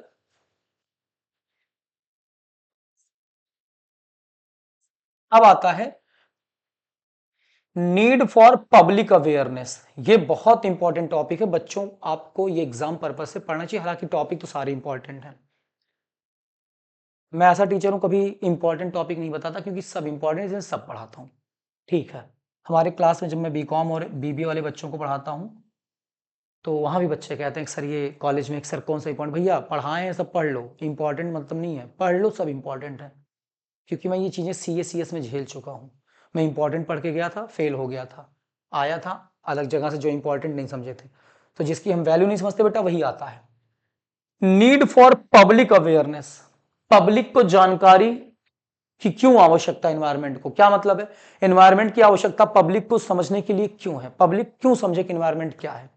अब आता है नीड फॉर पब्लिक अवेयरनेस। ये बहुत इंपॉर्टेंट टॉपिक है बच्चों, आपको ये एग्जाम पर्पज से पढ़ना चाहिए, हालांकि टॉपिक तो सारे इंपॉर्टेंट हैं। मैं ऐसा टीचर हूं कभी इंपॉर्टेंट टॉपिक नहीं बताता, क्योंकि सब इंपॉर्टेंट है, सब पढ़ाता हूं। ठीक है, हमारे क्लास में जब मैं बीकॉम और बीबीए वाले बच्चों को पढ़ाता हूं तो वहां भी बच्चे कहते हैं कि सर ये कॉलेज में सर कौन सा इंपॉर्टेंट, भैया पढ़ाएं सब पढ़ लो, इंपॉर्टेंट मतलब नहीं है, पढ़ लो सब इंपॉर्टेंट है। क्योंकि मैं ये चीज़ें CS में झेल चुका हूँ। मैं इंपॉर्टेंट पढ़ के गया था, फेल हो गया था, आया था अलग जगह से जो इंपॉर्टेंट नहीं समझे थे। तो जिसकी हम वैल्यू नहीं समझते बेटा वही आता है। Need for public awareness, public को जानकारी कि क्यों आवश्यकता है एनवायरमेंट को, क्या मतलब है एनवायरमेंट की आवश्यकता पब्लिक को समझने के लिए क्यों है, पब्लिक क्यों समझे कि एनवायरमेंट क्या है।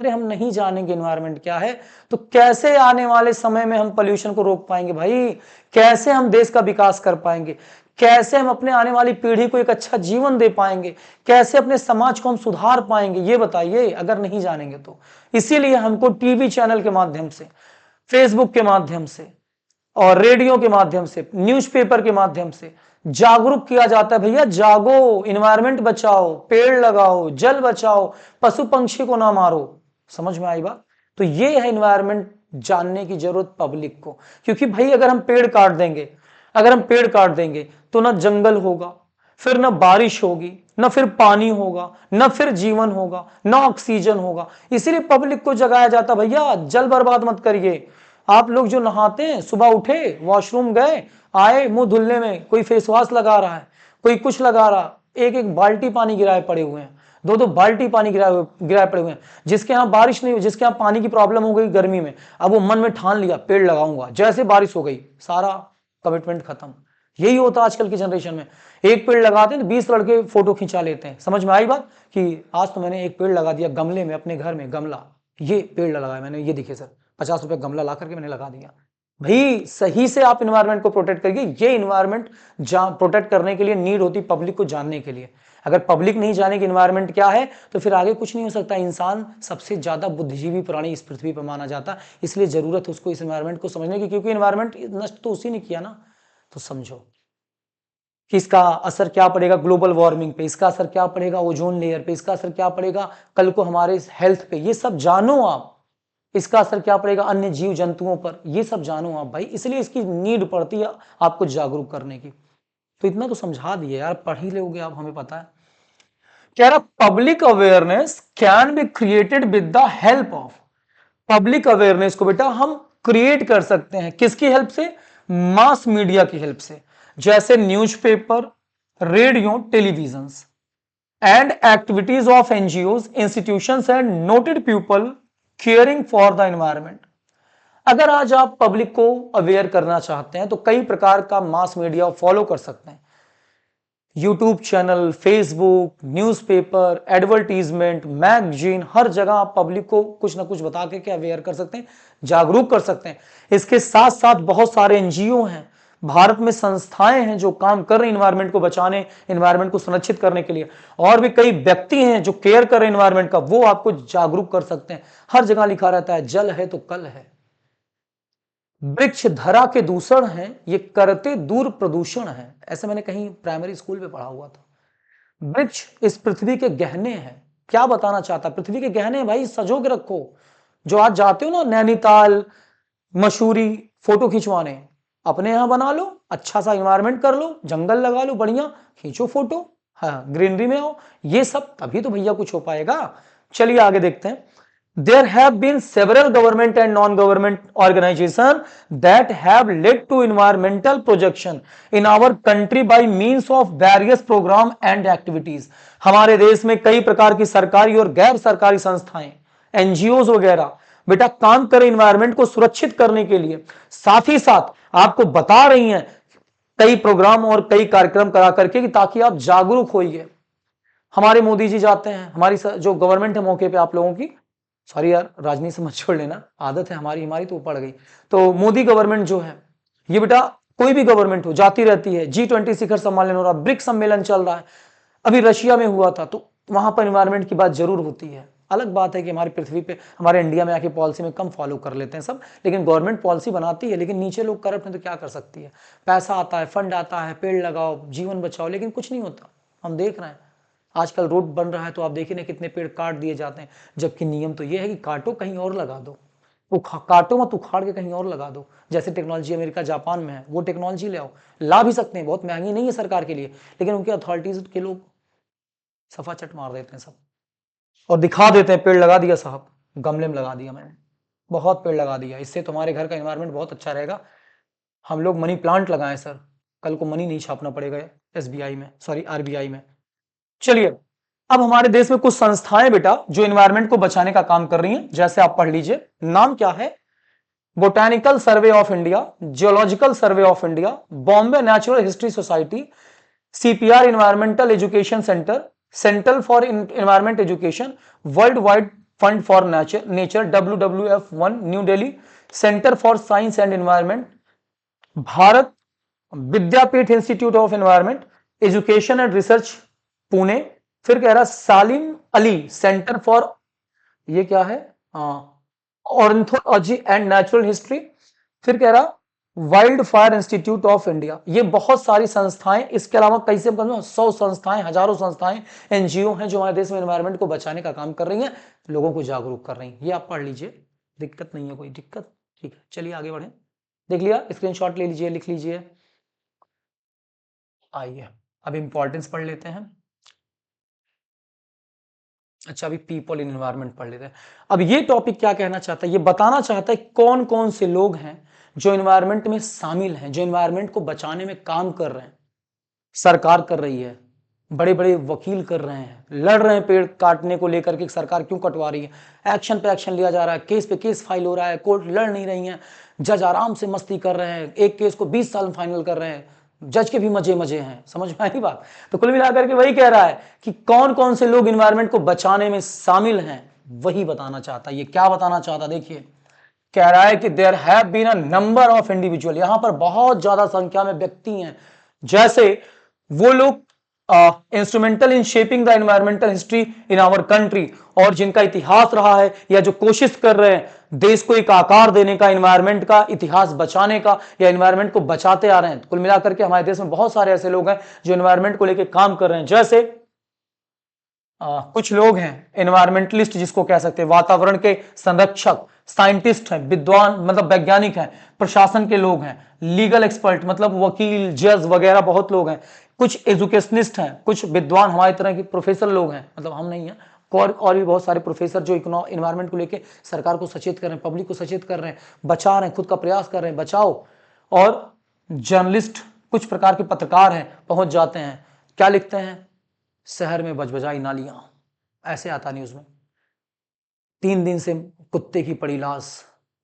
अरे हम नहीं जानेंगे एनवायरमेंट क्या है तो कैसे आने वाले समय में हम पोल्यूशन को रोक पाएंगे भाई, कैसे हम देश का विकास कर पाएंगे, कैसे हम अपने आने वाली पीढ़ी को एक अच्छा जीवन दे पाएंगे, कैसे अपने समाज को हम सुधार पाएंगे, ये बताइए अगर नहीं जानेंगे तो। इसीलिए हमको टीवी चैनल के माध्यम से, फेसबुक के माध्यम से और रेडियो के माध्यम से, न्यूज़पेपर के माध्यम से जागरूक किया जाता है, भैया जागो, इन्वायरमेंट बचाओ, पेड़ लगाओ, जल बचाओ, पशु पंछी को ना मारो। समझ में आई बात। तो ये है इन्वायरमेंट जानने की जरूरत पब्लिक को, क्योंकि भाई अगर हम पेड़ काट देंगे, अगर हम पेड़ काट देंगे तो ना जंगल होगा, फिर ना बारिश होगी, ना फिर पानी होगा, ना फिर जीवन होगा, ना ऑक्सीजन होगा। इसीलिए पब्लिक को जगाया जाता, भैया जल बर्बाद मत करिए। आप लोग जो नहाते हैं, सुबह उठे वॉशरूम गए, आए मुंह धुलने में कोई फेस वॉश लगा रहा है, कोई कुछ लगा रहा, एक एक बाल्टी पानी गिराए पड़े हुए हैं, दो दो बाल्टी पानी गिराए पड़े हुए हैं। जिसके यहाँ बारिश नहीं, जिसके यहाँ पानी की प्रॉब्लम हो गई गर्मी में, अब वो मन में ठान लिया पेड़ लगाऊंगा, जैसे बारिश हो गई सारा कमिटमेंट खत्म। यही होता आजकल की जनरेशन में, एक पेड़ लगाते हैं तो 20 लड़के फोटो खिंचा लेते हैं। समझ में आई बात कि आज तो मैंने एक पेड़ लगा दिया गमले में, अपने घर में गमला, ये पेड़ लगाया मैंने, ये देखिए सर 50 रुपए गमला ला करके मैंने लगा दिया। भाई सही से आप इन्वायरमेंट को प्रोटेक्ट करिए। ये इन्वायरमेंट प्रोटेक्ट करने के लिए नीड होती पब्लिक को जानने के लिए। अगर पब्लिक नहीं जाने कि इन्वायरमेंट क्या है तो फिर आगे कुछ नहीं हो सकता। इंसान सबसे ज्यादा बुद्धिजीवी प्राणी इस पृथ्वी पर माना जाता, इसलिए जरूरत है उसको इस इन्वायरमेंट को समझने की, क्योंकि इन्वायरमेंट नष्ट तो उसी ने किया ना। तो समझो कि इसका असर क्या पड़ेगा ग्लोबल वार्मिंग पे, इसका असर क्या पड़ेगा ओजोन लेयर पे, इसका असर क्या पड़ेगा कल को हमारे हेल्थ पे, ये सब जानो आप। इसका असर क्या पड़ेगा अन्य जीव जंतुओं पर, ये सब जानो आप भाई। इसलिए इसकी नीड पड़ती है आपको जागरूक करने की। तो इतना तो समझा दिए यार, पढ़ ही लोगे आप, हमें पता है। कह रहा public awareness can be created with the help of, public awareness को बेटा हम क्रिएट कर सकते हैं किसकी हेल्प से, मास मीडिया की हेल्प से, जैसे newspaper, radio, television and activities of NGOs, institutions and noted people caring for the environment. अगर आज आप पब्लिक को अवेयर करना चाहते हैं तो कई प्रकार का मास मीडिया फॉलो कर सकते हैं, YouTube channel, Facebook, newspaper, advertisement, magazine, हर जगह आप पब्लिक को कुछ ना कुछ बता के अवेयर कर सकते हैं, जागरूक कर सकते हैं। इसके साथ साथ बहुत सारे एनजीओ हैं, भारत में संस्थाएं हैं जो काम कर रहे हैं इन्वायरमेंट को बचाने, इन्वायरमेंट को संरक्षित करने के लिए, और भी कई व्यक्ति हैं जो केयर कर रहे हैं इन्वायरमेंट का, वो आपको जागरूक कर सकते हैं। हर जगह लिखा रहता है जल है तो कल है। वृक्ष धरा के दूषण है, ये करते दूर प्रदूषण है, ऐसे मैंने कहीं प्राइमरी स्कूल में पढ़ा हुआ था। वृक्ष इस पृथ्वी के गहने हैं। क्या बताना चाहता, पृथ्वी के गहने भाई सजो के रखो। जो आज जाते हो ना नैनीताल, मसूरी फोटो खिंचवाने, अपने यहां बना लो, अच्छा सा इन्वायरमेंट कर लो, जंगल लगा लो, बढ़िया खींचो फोटो, हाँ ग्रीनरी में आओ, ये सब तभी तो भैया कुछ हो पाएगा। चलिए आगे देखते हैं। There have been several government and non-government organizations that have led to environmental protection in our country by means of various program and activities। हमारे देश में कई प्रकार की सरकारी और गैर सरकारी संस्थाएं, एनजीओज वगैरह बेटा काम करें इन्वायरमेंट को सुरक्षित करने के लिए, साथ ही साथ आपको बता रही हैं कई प्रोग्राम और कई कार्यक्रम करा करके कि ताकि आप जागरूक होइए। हमारे मोदी जी जाते हैं, हमारी जो गवर्नमेंट है मौके पे आप लोगों की, सॉरी यार राजनीति से मत छोड़ लेना, आदत है हमारी हमारी तो पड़ गई। तो मोदी गवर्नमेंट जो है ये बेटा कोई भी गवर्नमेंट हो जाती रहती है। G20 शिखर सम्मेलन हो रहा, ब्रिक्स सम्मेलन चल रहा है, अभी रशिया में हुआ था, तो वहां पर इन्वायरमेंट की बात जरूर होती है। अलग बात है कि हमारी पृथ्वी पे, हमारे इंडिया में आके पॉलिसी में कम फॉलो कर लेते हैं सब, लेकिन गवर्नमेंट पॉलिसी बनाती है, लेकिन नीचे लोग करप्ट हैं तो क्या कर सकती है। पैसा आता है, फंड आता है, पेड़ लगाओ, जीवन बचाओ, लेकिन कुछ नहीं होता। हम देख रहे हैं आजकल रोड बन रहा है तो आप देखिए ना कितने पेड़ काट दिए जाते हैं, जबकि नियम तो ये है कि काटो कहीं और लगा दो, काटो मत, उखाड़ के कहीं और लगा दो। जैसे टेक्नोलॉजी अमेरिका जापान में है, वो टेक्नोलॉजी ले आओ, ला भी सकते हैं, बहुत महंगी नहीं है सरकार के लिए, लेकिन उनके अथॉरिटीज के लोग सफा चट मार देते हैं सब और दिखा देते हैं पेड़ लगा दिया साहब, गमले में लगा दिया मैंने, बहुत पेड़ लगा दिया, इससे तुम्हारे घर का एनवायरनमेंट बहुत अच्छा रहेगा। हम लोग मनी प्लांट लगाएं सर, कल को मनी नहीं छापना पड़ेगा एसबीआई में, सॉरी आरबीआई में। चलिए अब हमारे देश में कुछ संस्थाएं बेटा जो एनवायरनमेंट को बचाने का काम कर रही हैं, जैसे आप पढ़ लीजिए। नाम क्या है? Botanical survey of India, geological survey of India, Bombay natural history society, CPR environmental education centre, central for environment education, world wide fund for nature WWF1 New Delhi, centre for science and environment, Bharat Vidyapeeth institute of environment education and research Pune, फिर कह रहा सालिम Ali centre for, ये क्या है, ornithology and natural history, फिर कह रहा wild fire institute of India. ये बहुत सारी संस्थाएं, इसके अलावा कई से 100 संस्थाएं, हजारों संस्थाएं, एनजीओ हैं जो हमारे देश में एनवायरनमेंट को बचाने का काम कर रही हैं, लोगों को जागरूक कर रही हैं। ये आप पढ़ लीजिए, दिक्कत नहीं है, कोई दिक्कत, ठीक है। चलिए आगे बढ़े, देख लिया, स्क्रीनशॉट ले लीजिए, लिख लीजिए। आइए अब इंपॉर्टेंस पढ़ लेते हैं। अच्छा अभी पीपल इन एनवायरनमेंट पढ़ लेते हैं। अब ये टॉपिक क्या कहना चाहता है, ये बताना चाहता है कौन कौन से लोग हैं जो एनवायरनमेंट में शामिल हैं, जो एनवायरनमेंट को बचाने में काम कर रहे हैं। सरकार कर रही है, बड़े बड़े वकील कर रहे हैं, लड़ रहे हैं पेड़ काटने को लेकर के सरकार क्यों कटवा रही है, एक्शन पे एक्शन लिया जा रहा है, केस पे केस फाइल हो रहा है, कोर्ट लड़ नहीं रही है, जज आराम से मस्ती कर रहे हैं, एक केस को 20 साल में फाइनल कर रहे हैं, जज के भी मजे मजे हैं, समझ में आई बात। तो कुल मिलाकर के वही कह रहा है कि कौन कौन से लोग इन्वायरमेंट को बचाने में शामिल हैं, वही बताना चाहता है। ये क्या बताना चाहता, देखिए कह रहा है कि there have been a number of individual, यहां पर बहुत ज्यादा संख्या में व्यक्ति हैं, जैसे वो लोग instrumental in shaping the environmental history in our country, और जिनका इतिहास रहा है या जो कोशिश कर रहे हैं देश को एक आकार देने का, एनवायरमेंट का इतिहास बचाने का, या एनवायरमेंट को बचाते आ रहे हैं। कुल मिलाकर के हमारे देश में बहुत सारे ऐसे लोग हैं जो एनवायरमेंट को लेकर काम कर रहे हैं, जैसे कुछ लोग हैं एनवायरमेंटलिस्ट जिसको कह सकते हैं, वातावरण के संरक्षक, साइंटिस्ट हैं, विद्वान मतलब वैज्ञानिक हैं, प्रशासन के लोग हैं, लीगल एक्सपर्ट मतलब वकील जज वगैरह बहुत लोग हैं, कुछ एजुकेशनिस्ट हैं, कुछ विद्वान हमारी तरह के प्रोफेसर लोग हैं, मतलब हम नहीं हैं, और भी बहुत सारे प्रोफेसर जो इन्वायरमेंट को लेकर सरकार को सचेत कर रहे हैं, पब्लिक को सचेत कर रहे हैं, बचा रहे हैं, खुद का प्रयास कर रहे हैं बचाओ। और जर्नलिस्ट, कुछ प्रकार के पत्रकार हैं, पहुंच जाते हैं, क्या लिखते हैं, शहर में बजबजाई नालियां, ऐसे आता न्यूज में, 3 दिन से कुत्ते की पड़ी लाश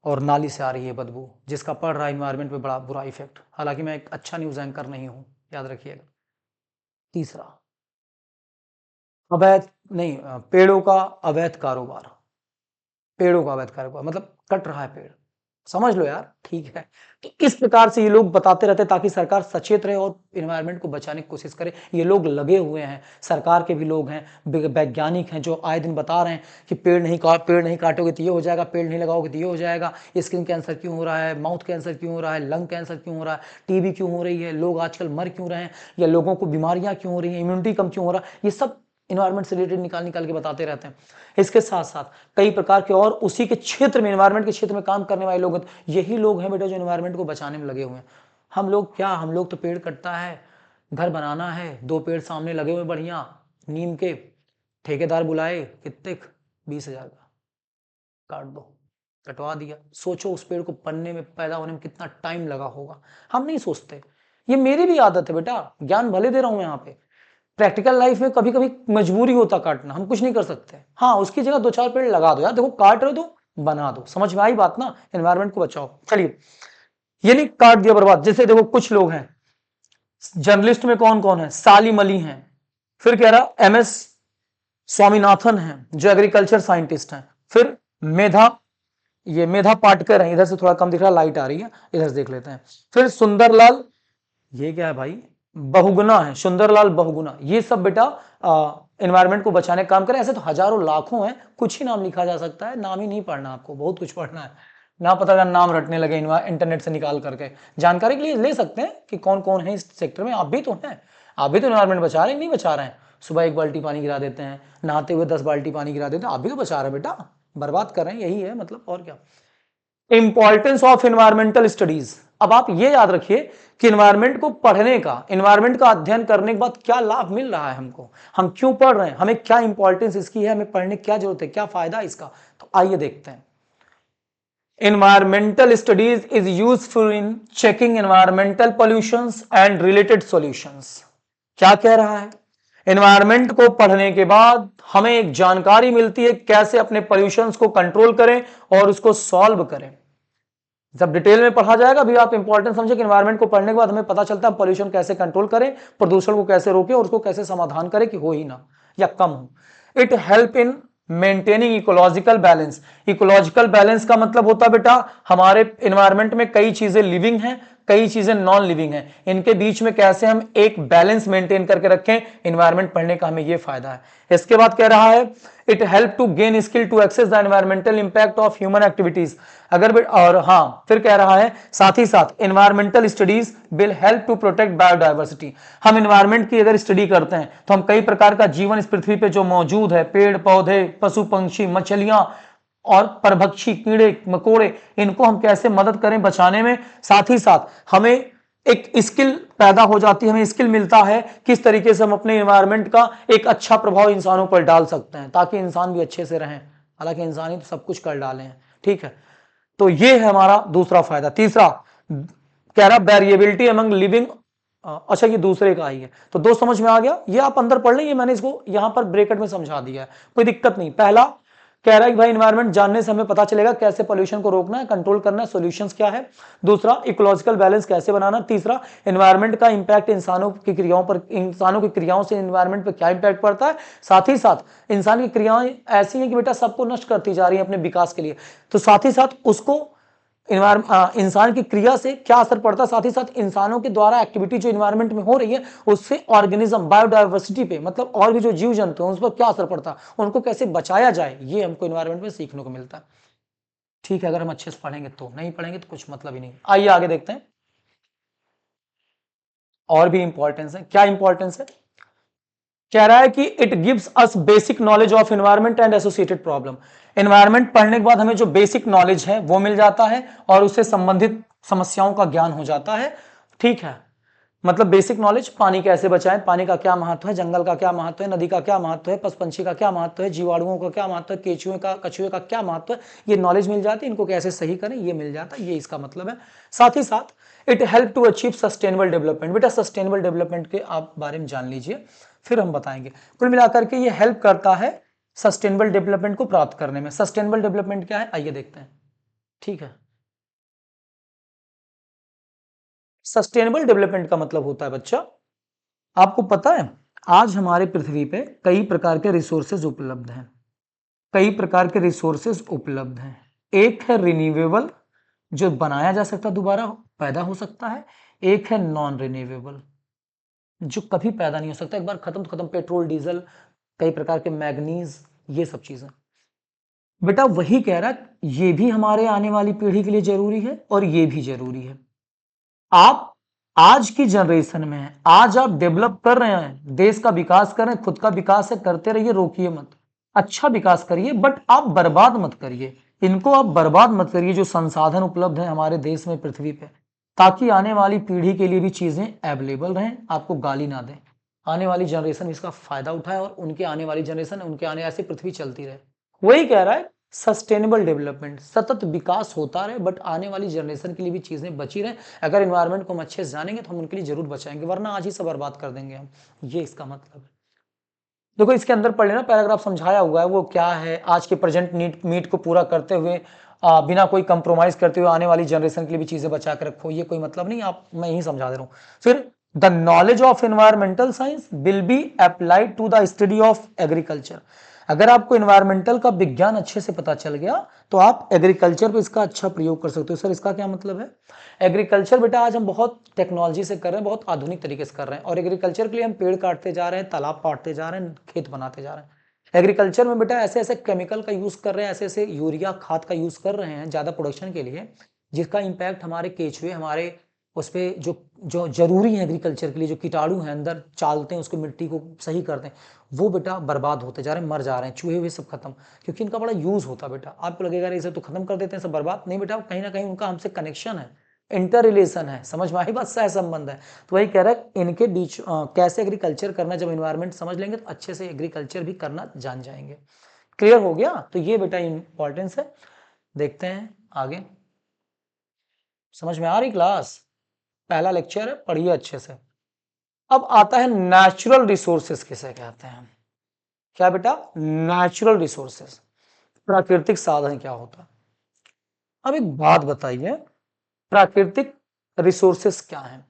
और नाली से आ रही है बदबू, जिसका पड़ रहा है एनवायरमेंट पे बड़ा बुरा इफेक्ट। हालांकि मैं एक अच्छा न्यूज एंकर नहीं हूं, याद रखिएगा। तीसरा, अवैध नहीं, पेड़ों का अवैध कारोबार, पेड़ों का अवैध कारोबार मतलब कट रहा है पेड़, समझ लो यार, ठीक है। तो इस प्रकार से ये लोग बताते रहते हैं ताकि सरकार सचेत रहे और इन्वायरमेंट को बचाने की कोशिश करे। ये लोग लगे हुए हैं, सरकार के भी लोग हैं, वैज्ञानिक हैं जो आए दिन बता रहे हैं कि पेड़ नहीं काटोगे तो ये हो जाएगा, पेड़ नहीं लगाओगे तो ये हो जाएगा, स्किन कैंसर क्यों हो रहा है, माउथ कैंसर क्यों हो रहा है, लंग कैंसर क्यों हो रहा है, टीबी क्यों हो रही है, लोग आजकल मर क्यों रहे हैं, या लोगों को बीमारियां क्यों हो रही हैं, इम्यूनिटी कम क्यों हो रहा है, ये सब इन्वायरमेंट से रिलेटेड निकाल निकाल के बताते रहते हैं। इसके साथ साथ कई प्रकार के और उसी के क्षेत्र में, इन्वायरमेंट के क्षेत्र में काम करने वाले लोग, यही लोग हैं बेटा जो इन्वायरमेंट को बचाने में लगे हुए हैं। हम लोग क्या, हम लोग तो पेड़ कटता है, घर बनाना है, 2 पेड़ सामने लगे हुए बढ़िया नीम के, ठेकेदार बुलाए, कितने, 20,000 का, काट दो, कटवा दिया। सोचो उस पेड़ को बनने में, पैदा होने में कितना टाइम लगा होगा, हम नहीं सोचते। ये मेरी भी आदत है बेटा, ज्ञान भले दे रहा हूं यहाँ पे। प्रैक्टिकल लाइफ में कभी कभी मजबूरी होता काटना, हम कुछ नहीं कर सकते। हाँ, उसकी जगह 2-4 पेड़ लगा दो यार, देखो काट रहे हो तो बना दो, समझ में आई बात ना, एनवायरमेंट को बचाओ। चलिए, ये नहीं काट दिया बर्बाद। जैसे देखो कुछ लोग हैं, जर्नलिस्ट में कौन कौन है, सालिम अली हैं, फिर कह रहा MS स्वामीनाथन हैं जो एग्रीकल्चर साइंटिस्ट हैं, फिर मेधा, ये मेधा पाटकर हैं, इधर से थोड़ा कम दिख रहा, लाइट आ रही है, इधर से देख लेते हैं। फिर सुंदरलाल, ये क्या है भाई, बहुगुना है, सुंदरलाल बहुगुना। ये सब बेटा एनवायरमेंट को बचाने का काम करें। ऐसे तो हजारों लाखों हैं, कुछ ही नाम लिखा जा सकता है, नाम ही नहीं पढ़ना, आपको बहुत कुछ पढ़ना है ना, पता का नाम रटने लगे इंटरनेट से निकाल करके। जानकारी के लिए ले सकते हैं कि कौन कौन है इस सेक्टर में, आप भी तो हैं, आप भी तो एनवायरमेंट बचा रहे हैं, नहीं बचा रहे हैं। सुबह 1 बाल्टी पानी गिरा देते हैं, नहाते हुए 10 बाल्टी पानी गिरा देते हैं, आप भी तो बचा रहे हैं बेटा, बर्बाद कर रहे हैं, यही है मतलब, और क्या। Importance of environmental studies. अब आप ये याद रखिए कि एनवायरमेंट को पढ़ने का, एनवायरमेंट का अध्ययन करने के बाद क्या लाभ मिल रहा है हमको, हम क्यों पढ़ रहे हैं, हमें क्या इंपॉर्टेंस इसकी है, हमें पढ़ने की क्या जरूरत है, क्या फायदा है इसका। तो आइए देखते हैं। Environmental studies is useful in checking environmental pollutions and related solutions. क्या कह रहा है, एनवायरमेंट को पढ़ने के बाद हमें एक जानकारी मिलती है कैसे अपने पॉल्यूशंस को कंट्रोल करें और उसको सॉल्व करें। जब डिटेल में पढ़ा जाएगा, अभी आप इंपॉर्टेंट समझे कि एनवायरमेंट को पढ़ने के बाद हमें पता चलता है पॉल्यूशन कैसे कंट्रोल करें, प्रदूषण को कैसे रोकें और उसको कैसे समाधान करें कि हो ही ना या कम हो। It help in maintaining ecological balance. Ecological balance का मतलब होता है बेटा, हमारे एनवायरमेंट में कई चीजें लिविंग हैं, कई चीजें नॉन लिविंग हैं, इनके बीच में कैसे हम एक बैलेंस मेंटेन करके रखें, एनवायरमेंट पढ़ने का हमें यह फायदा है। इसके बाद कह रहा है it help to gain skill to access the environmental impact of human activities. अगर और हाँ, फिर कह रहा है साथ ही साथ environmental studies will help to protect biodiversity. हम एनवायरमेंट की अगर स्टडी करते हैं तो हम कई प्रकार का जीवन इस पृथ्वी पे जो मौजूद है, पेड़ पौधे, पशु पक्षी, मछलियां और परभक्षी, कीड़े मकोड़े, इनको हम कैसे मदद करें बचाने में। साथ ही साथ हमें एक स्किल पैदा हो जाती है, हमें स्किल मिलता है किस तरीके से हम अपने एनवायरमेंट का एक अच्छा प्रभाव इंसानों पर डाल सकते हैं ताकि इंसान भी अच्छे से रहें। हालांकि इंसान ही तो सब कुछ कर डाले हैं, ठीक है। तो ये है हमारा दूसरा फायदा। तीसरा कह रहा वेरिएबिलिटी अमंग लिविंग। अच्छा, ये दूसरे का ही है, तो दो समझ में आ गया, ये आप अंदर पढ़ लें, ये मैंने इसको यहां पर ब्रैकेट में समझा दिया है, कोई दिक्कत नहीं। पहला कह रहा है कि भाई एनवायरमेंट जानने से हमें पता चलेगा कैसे पोल्यूशन को रोकना है, कंट्रोल करना है, सॉल्यूशंस क्या है। दूसरा, इकोलॉजिकल बैलेंस कैसे बनाना। तीसरा, एनवायरमेंट का इंपैक्ट इंसानों की क्रियाओं पर, इंसानों की क्रियाओं से एनवायरमेंट पर क्या इंपैक्ट पड़ता है। साथ ही साथ इंसान की क्रियाएं ऐसी हैं कि बेटा सबको नष्ट करती जा रही है अपने विकास के लिए, तो साथ ही साथ उसको इंसान की क्रिया से क्या असर पड़ता है, साथ ही साथ इंसानों के द्वारा एक्टिविटी जो एनवायरनमेंट में हो रही है उससे ऑर्गेनिज्म, बायोडायवर्सिटी पे, मतलब और भी जो जीव जंतु हैं उस पर क्या असर पड़ता है, उनको कैसे बचाया जाए, ये हमको एनवायरनमेंट में सीखने को मिलता है। ठीक है, अगर हम अच्छे से पढ़ेंगे तो, नहीं पढ़ेंगे तो कुछ मतलब ही नहीं। आइए आगे देखते हैं, और भी इंपॉर्टेंस है। क्या इंपॉर्टेंस है, कह रहा है कि it gives us basic knowledge of environment and associated problem. Environment पढ़ने के बाद हमें जो बेसिक नॉलेज है वो मिल जाता है और उससे संबंधित समस्याओं का ज्ञान हो जाता है, ठीक है। मतलब बेसिक नॉलेज, पानी कैसे बचाएं, पानी का क्या महत्व है, जंगल का क्या महत्व है, नदी का क्या महत्व है, पशु पंछी का क्या महत्व है, जीवाणुओं का क्या महत्व है, केचुए का, कछुए का क्या महत्व है, ये नॉलेज मिल जाती है। इनको कैसे सही करें ये मिल जाता है, ये इसका मतलब है। साथ ही साथ it help to achieve sustainable development. बेटा सस्टेनेबल डेवलपमेंट के आप बारे में जान लीजिए, फिर हम बताएंगे। कुल मिलाकर के ये हेल्प करता है सस्टेनेबल डेवलपमेंट को प्राप्त करने में। सस्टेनेबल डेवलपमेंट क्या है, आइए देखते हैं, ठीक है। सस्टेनेबल डेवलपमेंट का मतलब होता है बच्चा, आपको पता है आज हमारे पृथ्वी पे कई प्रकार के रिसोर्सेज उपलब्ध हैं, कई प्रकार के रिसोर्सेज उपलब्ध हैं। एक है रिन्यूएबल जो बनाया जा सकता है, दोबारा पैदा हो सकता है। एक है नॉन रिन्यूएबल, जो कभी पैदा नहीं हो सकता, एक बार खत्म तो खत्म। पेट्रोल, डीजल, कई प्रकार के मैग्नीज, ये सब चीजें। बेटा वही कह रहा है, ये भी हमारे आने वाली पीढ़ी के लिए जरूरी है और ये भी जरूरी है। आप आज की जनरेशन में हैं, आज आप डेवलप कर रहे हैं, देश का विकास कर रहे हैं, खुद का विकास है, करते रहिए, रोकिए मत, अच्छा विकास करिए, बट आप बर्बाद मत करिए, इनको आप बर्बाद मत करिए जो संसाधन उपलब्ध है हमारे देश में, पृथ्वी पे, ताकि आने वाली पीढ़ी के लिए भी चीजें अवेलेबल रहें, आपको गाली ना दें, आने वाली जनरेशन इसका फायदा उठाए और उनके आने वाली जनरेशन, उनके आने ऐसी पृथ्वी चलती रहे। वही कह रहा है, सस्टेनेबल डेवलपमेंट, सतत विकास होता रहे, बट आने वाली जनरेशन के लिए भी चीजें बची रहे। अगर एनवायरनमेंट को हम अच्छे से जानेंगे तो हम उनके लिए जरूर बचाएंगे, वरना आज ही सब बर्बाद कर देंगे हम। ये इसका मतलब है। देखो इसके अंदर पढ़ लेना, पैराग्राफ समझाया हुआ है, वो क्या है, आज के प्रेजेंट नीड को पूरा करते हुए, बिना कोई कंप्रोमाइज करते हुए आने वाली जनरेशन के लिए भी चीजें बचा के रखो, ये कोई मतलब नहीं, आप मैं यही समझा दे रहा हूँ। फिर the knowledge of environmental science will be applied to the study of agriculture. अगर आपको एनवायरमेंटल का विज्ञान अच्छे से पता चल गया तो आप एग्रीकल्चर पे इसका अच्छा प्रयोग कर सकते हो। सर इसका क्या मतलब है? एग्रीकल्चर बेटा आज हम बहुत टेक्नोलॉजी से कर रहे हैं, बहुत आधुनिक तरीके से कर रहे हैं, और एग्रीकल्चर के लिए हम पेड़ काटते जा रहे हैं, तालाब काटते जा रहे हैं, खेत बनाते जा रहे हैं। एग्रीकल्चर में बेटा ऐसे ऐसे केमिकल का यूज कर रहे हैं, ऐसे ऐसे यूरिया खाद का यूज कर रहे हैं ज्यादा प्रोडक्शन के लिए, जिसका इंपैक्ट हमारे केचुए, हमारे उस पर जो जो जरूरी है एग्रीकल्चर के लिए, जो कीटाणु हैं अंदर चालते हैं उसको, मिट्टी को सही करते हैं, वो बेटा बर्बाद होते जा रहे हैं, मर जा रहे हैं, चूहे हुए सब खत्म, क्योंकि इनका बड़ा यूज होता है। बेटा आपको लगेगा इसे तो खत्म कर देते हैं, सब बर्बाद, नहीं बेटा, कहीं ना कहीं उनका हमसे कनेक्शन है, इंटर रिलेशन है, समझ में आई बात, सह संबंध है। तो वही कह रहा है इनके बीच कैसे एग्रीकल्चर करना, जब इन्वायरमेंट समझ लेंगे तो अच्छे से एग्रीकल्चर भी करना जान जाएंगे। क्लियर हो गया? तो ये बेटा इंपॉर्टेंस है। देखते हैं आगे, समझ में आ रही क्लास? पहला लेक्चर है, पढ़िए अच्छे से। अब आता है नेचुरल रिसोर्सेस किसे कहते हैं। क्या बेटा? नेचुरल रिसोर्सेस, प्राकृतिक साधन क्या होता है। अब एक बात बताइए, प्राकृतिक रिसोर्सेस क्या है?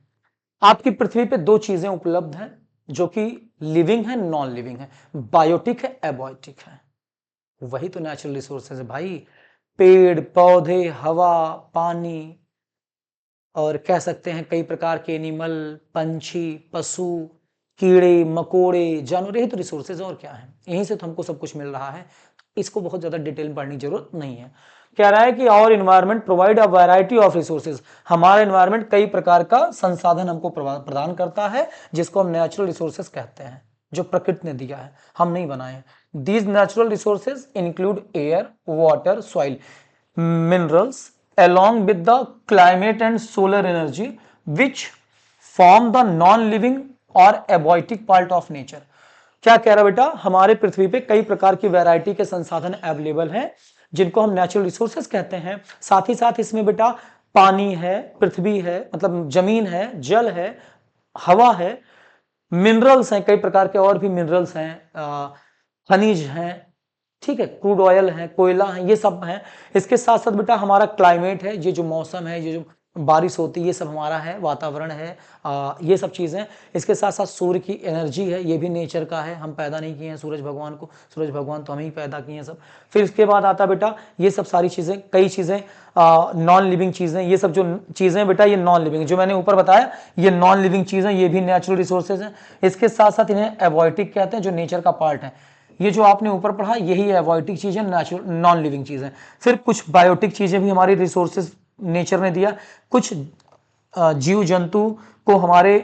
आपकी पृथ्वी पे दो चीजें उपलब्ध हैं जो कि लिविंग है, नॉन लिविंग है, बायोटिक है, एबायोटिक है। वही तो नेचुरल रिसोर्सेज है भाई, पेड़ पौधे, हवा, पानी, और कह सकते हैं कई प्रकार के एनिमल, पंछी, पशु, कीड़े मकोड़े, जानवर, यही तो रिसोर्सेज और क्या है, यहीं से तो हमको सब कुछ मिल रहा है। इसको बहुत ज्यादा डिटेल में पढ़ने की जरूरत नहीं है। कह रहा है कि और environment provide a variety of resources, हमारा इन्वायरमेंट कई प्रकार का संसाधन हमको प्रदान करता है, जिसको हम नेचुरल रिसोर्सेज कहते हैं, जो प्रकृति ने दिया है, हम नहीं बनाए। These natural resources include air, water, soil, minerals along with the climate and solar energy which form the non-living or abiotic part of nature। क्या कह रहा बेटा? हमारे पृथ्वी पे कई प्रकार की वैरायटी के संसाधन अवेलेबल हैं, जिनको हम नेचुरल रिसोर्सेज कहते हैं। साथ ही साथ इसमें बेटा पानी है, पृथ्वी है, मतलब जमीन है, जल है, हवा है, मिनरल्स हैं, कई प्रकार के और भी मिनरल्स हैं, खनिज हैं, ठीक है, क्रूड ऑयल है, कोयला है, ये सब है। इसके साथ साथ बेटा हमारा क्लाइमेट है, ये जो मौसम है, ये जो बारिश होती है, ये सब हमारा है, वातावरण है, ये सब चीज़ें। इसके साथ साथ सूर्य की एनर्जी है, ये भी नेचर का है, हम पैदा नहीं किए हैं सूरज भगवान को, सूरज भगवान तो हम ही पैदा किए हैं सब। फिर इसके बाद आता बेटा ये सब सारी चीज़ें, कई चीज़ें नॉन लिविंग चीज़ें, ये सब जो चीज़ें बेटा ये नॉन लिविंग, जो मैंने ऊपर बताया ये नॉन लिविंग चीज़ें, ये भी नेचुरल रिसोर्सेज हैं। इसके साथ साथ इन्हें एबॉयटिक कहते हैं, जो नेचर का पार्ट है। ये जो आपने ऊपर पढ़ा यही एबॉयटिक चीजें, नेचुरल नॉन लिविंग चीजें। फिर कुछ बायोटिक चीजें भी हमारी रिसोर्सेज नेचर ने दिया, कुछ जीव जंतु को हमारे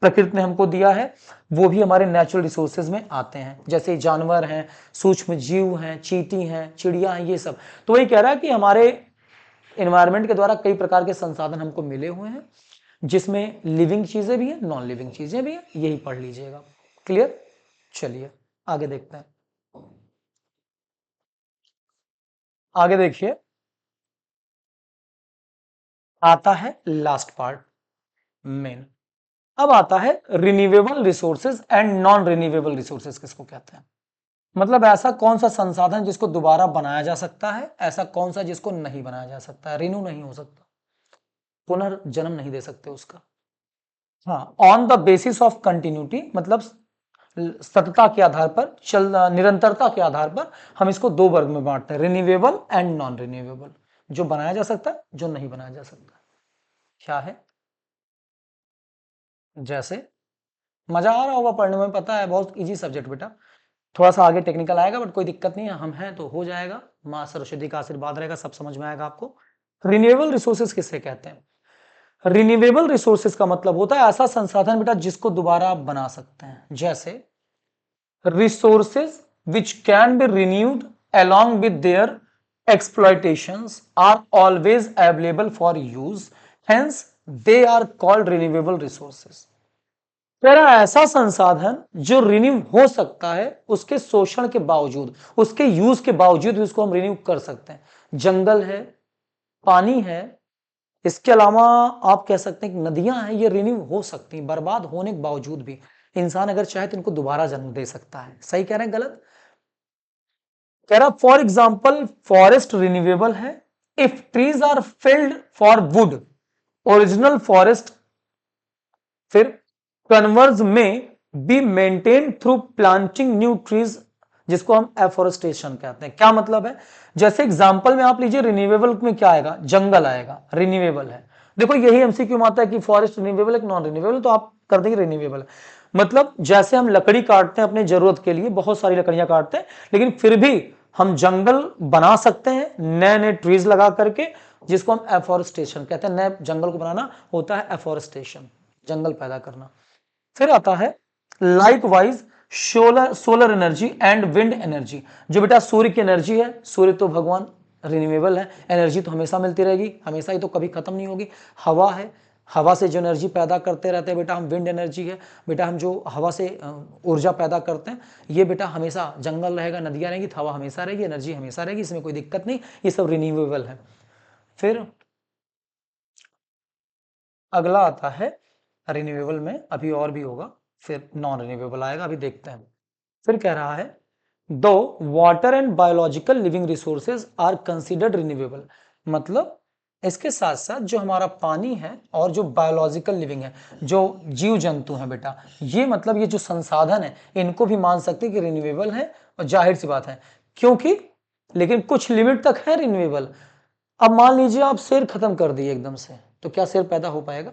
प्रकृति ने हमको दिया है, वो भी हमारे नेचुरल रिसोर्सेज में आते हैं, जैसे जानवर हैं, सूक्ष्म जीव हैं, चींटी हैं, चिड़िया हैं, ये सब। तो वही कह रहा है कि हमारे एनवायरनमेंट के द्वारा कई प्रकार के संसाधन हमको मिले हुए हैं, जिसमें लिविंग चीजें भी हैं, नॉन लिविंग चीजें भी हैं, यही पढ़ लीजिएगा। क्लियर? चलिए आगे देखते हैं। आगे देखिए, आता है लास्ट पार्ट मेन। अब आता है renewable resources and non renewable resources किसको कहते हैं। मतलब ऐसा कौन सा संसाधन जिसको दोबारा बनाया जा सकता है, ऐसा कौन सा जिसको नहीं बनाया जा सकता है, रिन्यू नहीं हो सकता, पुनर्जन्म नहीं दे सकते उसका। हाँ, on the basis of continuity, मतलब सतता के आधार पर, निरंतरता के आधार पर हम इसको दो वर्ग में बांटते हैं, रिन्यूएबल एंड नॉन रिन्यूएबल। जो बनाया जा सकता है, जो नहीं बनाया जा सकता। क्या है? जैसे मजा आ रहा होगा पढ़ने में, पता है बहुत इजी सब्जेक्ट बेटा, थोड़ा सा आगे टेक्निकल आएगा बट कोई दिक्कत नहीं है, हम हैं तो हो जाएगा, माँ सरस्वती का आशीर्वाद रहेगा, सब समझ में आएगा आपको। रिन्यूएबल रिसोर्सेज किसे कहते हैं? रिन्यूएबल रिसोर्सेज का मतलब होता है ऐसा संसाधन बेटा जिसको दोबारा आप बना सकते हैं। जैसे resources which can be renewed along with their exploitations are always available for use, hence they are called renewable resources। तेरा ऐसा संसाधन जो रिन्यू हो सकता है उसके शोषण के बावजूद, उसके यूज के बावजूद भी उसको हम रिन्यू कर सकते हैं। जंगल है, पानी है, इसके अलावा आप कह सकते हैं कि नदियां हैं, ये रिन्यू हो सकती हैं, बर्बाद होने के बावजूद भी इंसान अगर चाहे तो इनको दोबारा जन्म दे सकता है। सही कह रहे हैं गलत? कह रहा फॉर एग्जाम्पल फॉरेस्ट रिन्यूएबल है if trees are felled for wood, original forest फिर converge may be maintain through planting new trees, जिसको हम एफोरेस्टेशन कहते हैं। क्या मतलब है? जैसे एग्जांपल में आप लीजिए, रिन्यूएबल में क्या आएगा? जंगल आएगा, रिन्यूएबल है। देखो यही एमसीक्यू में आता है कि फॉरेस्ट रिन्यूएबल है कि नॉन रिन्यूएबल, तो आप कर देंगे रिन्यूएबल। मतलब जैसे हम लकड़ी काटते हैं अपने जरूरत के लिए, बहुत सारी लकड़ियां काटते हैं, लेकिन फिर भी हम जंगल बना सकते हैं नए नए ट्रीज लगा करके, जिसको हम एफोरेस्टेशन कहते हैं। नए जंगल को बनाना होता है एफोरेस्टेशन, जंगल पैदा करना। फिर आता है like wise solar energy and wind energy. जो बेटा सूर्य की एनर्जी है, सूर्य तो भगवान रिन्यूएबल है, एनर्जी तो हमेशा मिलती रहेगी, हमेशा ही तो कभी खत्म नहीं होगी। हवा है, हवा से जो एनर्जी पैदा करते रहते हैं बेटा हम, विंड एनर्जी है बेटा, हम जो हवा से ऊर्जा पैदा करते हैं, ये बेटा हमेशा जंगल रहेगा, नदियां रहेगी, हवा हमेशा रहेगी, एनर्जी हमेशा रहेगी, इसमें कोई दिक्कत नहीं, ये सब रिन्यूएबल है। फिर अगला आता है रिन्यूएबल में, अभी और भी होगा, फिर नॉन रिन्यूएबल आएगा, अभी देखते हैं। फिर कह रहा है दो water and biological living resources are considered renewable. मतलब इसके साथ साथ जो हमारा पानी है और जो बायोलॉजिकल लिविंग है, जो जीव जंतु हैं बेटा, ये मतलब ये जो संसाधन है इनको भी मान सकते हैं कि रिन्यूएबल है, और जाहिर सी बात है क्योंकि, लेकिन कुछ लिमिट तक है रिन्यूएबल। अब मान लीजिए आप शेर खत्म कर दिए एकदम से, तो क्या शेर पैदा हो पाएगा?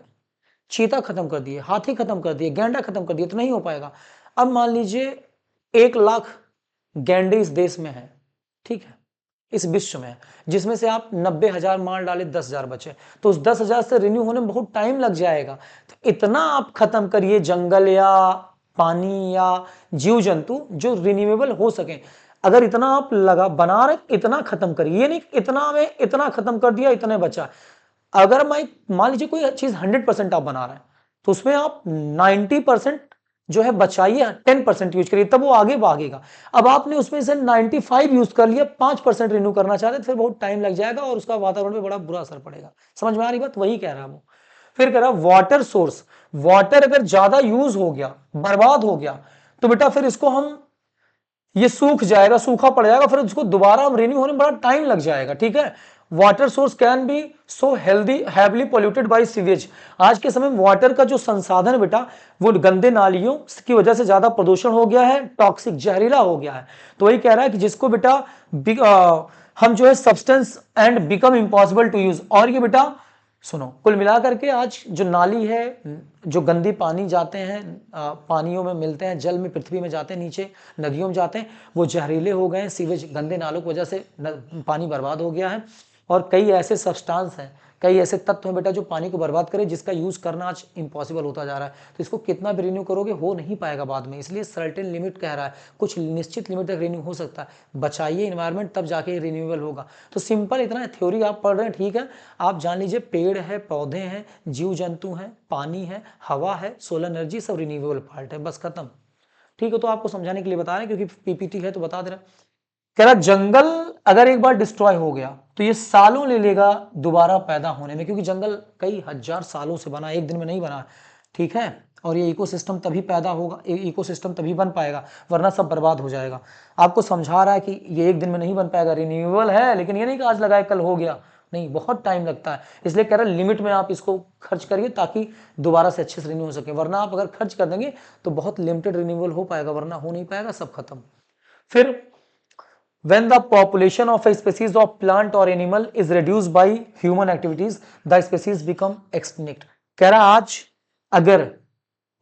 चीता खत्म कर दिए, हाथी खत्म कर दिए, गैंडा खत्म कर दिए, तो नहीं हो पाएगा। अब मान लीजिए 1 लाख गैंडे इस देश में है, ठीक है, इस विश्व में, जिसमें से आप 90,000 मार डाले, 10,000 बचे, तो उस 10,000 से रिन्यू होने में बहुत टाइम लग जाएगा। तो इतना आप खत्म करिए जंगल या पानी या जीव जंतु जो रिन्यूएबल हो सके। अगर इतना आप लगा बना रहे, इतना खत्म करिए, ये नहीं इतना में इतना खत्म कर दिया इतने बचा। अगर मैं मान लीजिए कोई चीज 100% आप बना रहे हैं, तो उसमें आप 90% जो है बचाइए, 10% यूज करिए, तब वो आगे भागेगा। अब आपने उसमें से 95 यूज कर लिया, 5% रिन्यू करना चाहते, फिर बहुत टाइम लग जाएगा और उसका वातावरण पे बड़ा बुरा असर पड़ेगा। समझ में आ रही बात? वही कह रहा है वो। फिर कह रहा वाटर सोर्स, वाटर अगर ज्यादा यूज हो गया, बर्बाद हो गया, तो बेटा फिर इसको हम, ये सूख जाएगा, सूखा पड़ जाएगा, फिर उसको दोबारा हम रिन्यू होने में बड़ा टाइम लग जाएगा, ठीक है। Water source can be so healthy heavily polluted by sewage. आज के समय में वाटर का जो संसाधन है बेटा, वो गंदे नालियों की वजह से ज्यादा प्रदूषण हो गया है, टॉक्सिक जहरीला हो गया है। तो वही कह रहा है कि जिसको बेटा हम जो है substance and become impossible to use. और ये बेटा सुनो, कुल मिलाकर के आज जो नाली है, जो गंदी पानी जाते हैं, पानियों में मिलते हैं, जल में, पृथ्वी में जाते हैं, नीचे नदियों में जाते हैं, वो जहरीले हो गए हैं, सीवेज गंदे नालों की वजह से पानी बर्बाद हो गया है। और कई ऐसे सब्सटेंस हैं, कई ऐसे तत्व हैं बेटा जो पानी को बर्बाद करे, जिसका यूज करना आज इम्पॉसिबल होता जा रहा है। तो इसको कितना भी रिन्यू करोगे हो नहीं पाएगा बाद में, इसलिए सर्टेन लिमिट कह रहा है, कुछ निश्चित लिमिट तक रिन्यू हो सकता है। बचाइए इन्वायरमेंट, तब जाके रिन्यूएबल होगा। तो सिंपल इतना थ्योरी आप पढ़ रहे हैं, ठीक है, आप जान लीजिए पेड़ है, पौधे हैं, जीव जंतु हैं, पानी है, हवा है, सोलर एनर्जी, सब रिन्यूएबल पार्ट है, बस खत्म। ठीक है, तो आपको समझाने के लिए बता रहे हैं क्योंकि पीपीटी है तो बता दे रहा। कह रहा जंगल अगर एक बार डिस्ट्रॉय हो गया तो ये सालों ले लेगा दोबारा पैदा होने में, क्योंकि जंगल कई हजार सालों से बना, एक दिन में नहीं बना, ठीक है। और ये इकोसिस्टम तभी पैदा होगा, इकोसिस्टम तभी बन पाएगा, वरना सब बर्बाद हो जाएगा। आपको समझा रहा है कि ये एक दिन में नहीं बन पाएगा, रिन्यूएबल है, लेकिन ये नहीं कि आज लगाए कल हो गया, नहीं, बहुत टाइम लगता है। इसलिए कह रहा है लिमिट में आप इसको खर्च करिए ताकि दोबारा से अच्छे से रिन्यू हो सके, वरना आप अगर खर्च कर देंगे तो बहुत लिमिटेड रिन्यूएबल हो पाएगा, वरना हो नहीं पाएगा, सब खत्म। फिर When the population of a species of plant or animal is reduced by human activities, the species become extinct. कह रहा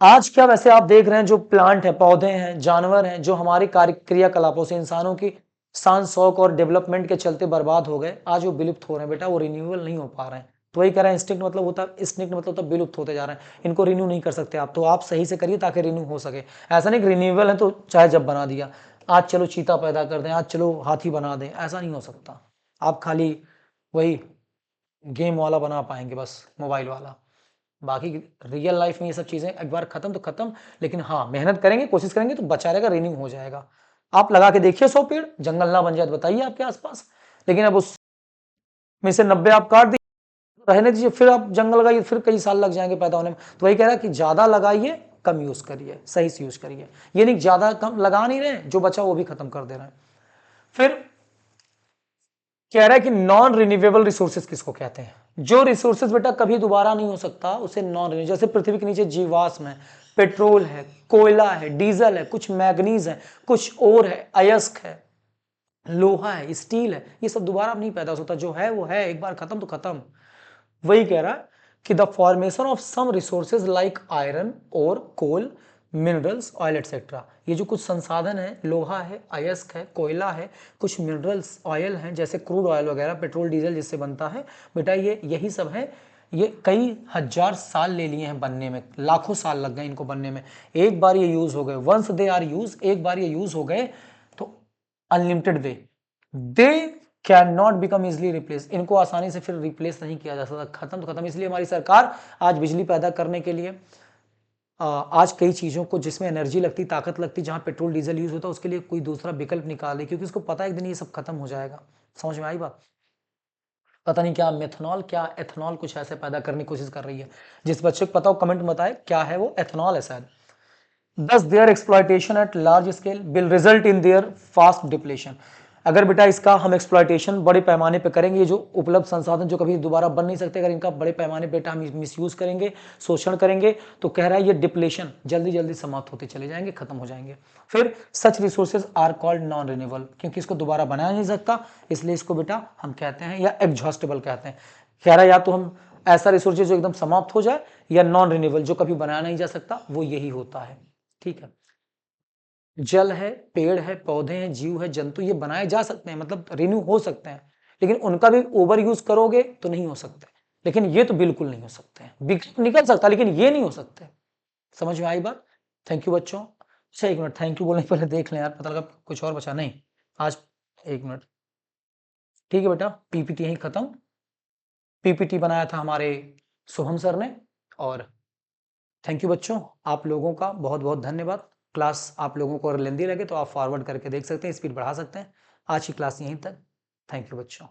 आज क्या वैसे आप देख रहे हैं जो प्लांट है, पौधे हैं, जानवर हैं, जो हमारे कार्य क्रियाकलापों से इंसानों की शान शौक और डेवलपमेंट के चलते बर्बाद हो गए, आज वो विलुप्त हो रहे हैं बेटा, वो रिन्यूअल नहीं हो पा रहे हैं। तो वही कह रहा है इंस्टिंक्ट मतलब होता है, इंस्टिंक्ट मतलब होता है विलुप्त होते जा रहे हैं, इनको रिन्यू नहीं कर सकते आप, तो आप सही से करिए ताकि रिन्यू हो सके। ऐसा नहीं कि रिन्यूअल है तो चाहे जब बना दिया, आज चलो चीता पैदा कर दें, आज चलो हाथी बना दें, ऐसा नहीं हो सकता। आप खाली वही गेम वाला बना पाएंगे, बस मोबाइल वाला। बाकी रियल लाइफ में ये सब चीजें एक बार खत्म तो खत्म, लेकिन हाँ मेहनत करेंगे, कोशिश करेंगे तो बचा रहेगा, रिन्यू हो जाएगा। आप लगा के देखिए 100 पेड़, जंगल ना बन जाए तो बताइए आपके आसपास, लेकिन अब उस में से 90 आप काट दीजिए, रहने दीजिए, फिर आप जंगल लगाइए, फिर कई साल लग जाएंगे पैदा होने में। तो वही कह रहा है कि ज्यादा लगाइए, कम यूज करिए, सही से यूज करिए। ये नहीं ज्यादा कम लगा नहीं रहे, जो बचा वो भी खत्म कर दे रहे हैं। फिर कह रहा है कि नॉन रिन्यूएबल रिसोर्सेज किसको कहते हैं? जो रिसोर्सेज बेटा कभी दोबारा नहीं हो सकता उसे नॉन रिन्यू, जैसे पृथ्वी के नीचे जीवाश्म है, पेट्रोल है, कोयला है, डीजल है, कुछ मैग्नीज है, कुछ और है, अयस्क है, लोहा है, स्टील है, ये सब दोबारा नहीं पैदा हो सकता, जो है वो है, एक बार खत्म तो खत्म। वही कह रहा है कि the formation of some resources like iron और कोल, मिनरल्स, ऑयल एटसेट्रा, ये जो कुछ संसाधन है, लोहा है, अयस्क है, कोयला है, कुछ मिनरल्स, ऑयल हैं, जैसे क्रूड ऑयल वगैरह, पेट्रोल डीजल जिससे बनता है बेटा, ये यही सब है। ये कई हजार साल ले लिए हैं बनने में, लाखों साल लग गए इनको बनने में। एक बार ये यूज हो गए, वंस दे आर यूज, एक बार ये यूज हो गए तो unlimited they can not become easily replace, इनको आसानी से फिर रिप्लेस नहीं किया जा सकता, खत्म तो खत्म। इसलिए हमारी सरकार आज बिजली पैदा करने के लिए आज कई चीज़ों को जिसमें एनर्जी लगती, ताकत लगती, जहां पेट्रोल डीजल यूज होता है, उसके लिए कोई दूसरा विकल्प निकाल रही, क्योंकि उसको पता है एक दिन ये सब खत्म हो जाएगा। समझ में आई बात? पता नहीं क्या मेथनॉल, क्या एथनॉल, कुछ ऐसे पैदा करने की कोशिश कर रही है। जिस बच्चे को पता हो कमेंट बताए क्या है वो, एथनॉल है शायद। Thus their exploitation at large scale will result in their fast depletion। अगर बेटा इसका हम एक्सप्लॉयटेशन बड़े पैमाने पे करेंगे, ये जो उपलब्ध संसाधन जो कभी दोबारा बन नहीं सकते, अगर इनका बड़े पैमाने पे बेटा हम मिसयूज करेंगे, शोषण करेंगे, तो कह रहा है ये डिप्लेशन जल्दी जल्दी समाप्त होते चले जाएंगे, खत्म हो जाएंगे। फिर such resources are called non renewable, क्योंकि इसको दोबारा बनाया नहीं सकता, इसलिए इसको बेटा हम कहते हैं, या एग्जॉस्टेबल कहते हैं। कह रहा है या तो हम ऐसा रिसोर्सेज जो एकदम समाप्त हो जाए, या नॉन रिन्यूएबल जो कभी बनाया नहीं जा सकता, वो यही होता है। ठीक है, जल है, पेड़ है, पौधे हैं, जीव है, जंतु, ये बनाए जा सकते हैं, मतलब रिन्यू हो सकते हैं, लेकिन उनका भी ओवर यूज करोगे तो नहीं हो सकते। लेकिन ये तो बिल्कुल नहीं हो सकते हैं, निकल सकता लेकिन ये नहीं हो सकते। समझ में आई बात? थैंक यू बच्चों। अच्छा एक मिनट, थैंक यू बोलने पहले देख लें यार, पता लगा कुछ और बचा नहीं आज। एक मिनट, ठीक है बेटा, पीपीटी यहीं खत्म। पीपीटी बनाया था हमारे शुभम सर ने, और थैंक यू बच्चों, आप लोगों का बहुत बहुत धन्यवाद। क्लास आप लोगों को अगर लेंदी लगे तो आप फॉरवर्ड करके देख सकते हैं, स्पीड बढ़ा सकते हैं। आज की क्लास यहीं तक। थैंक यू बच्चों।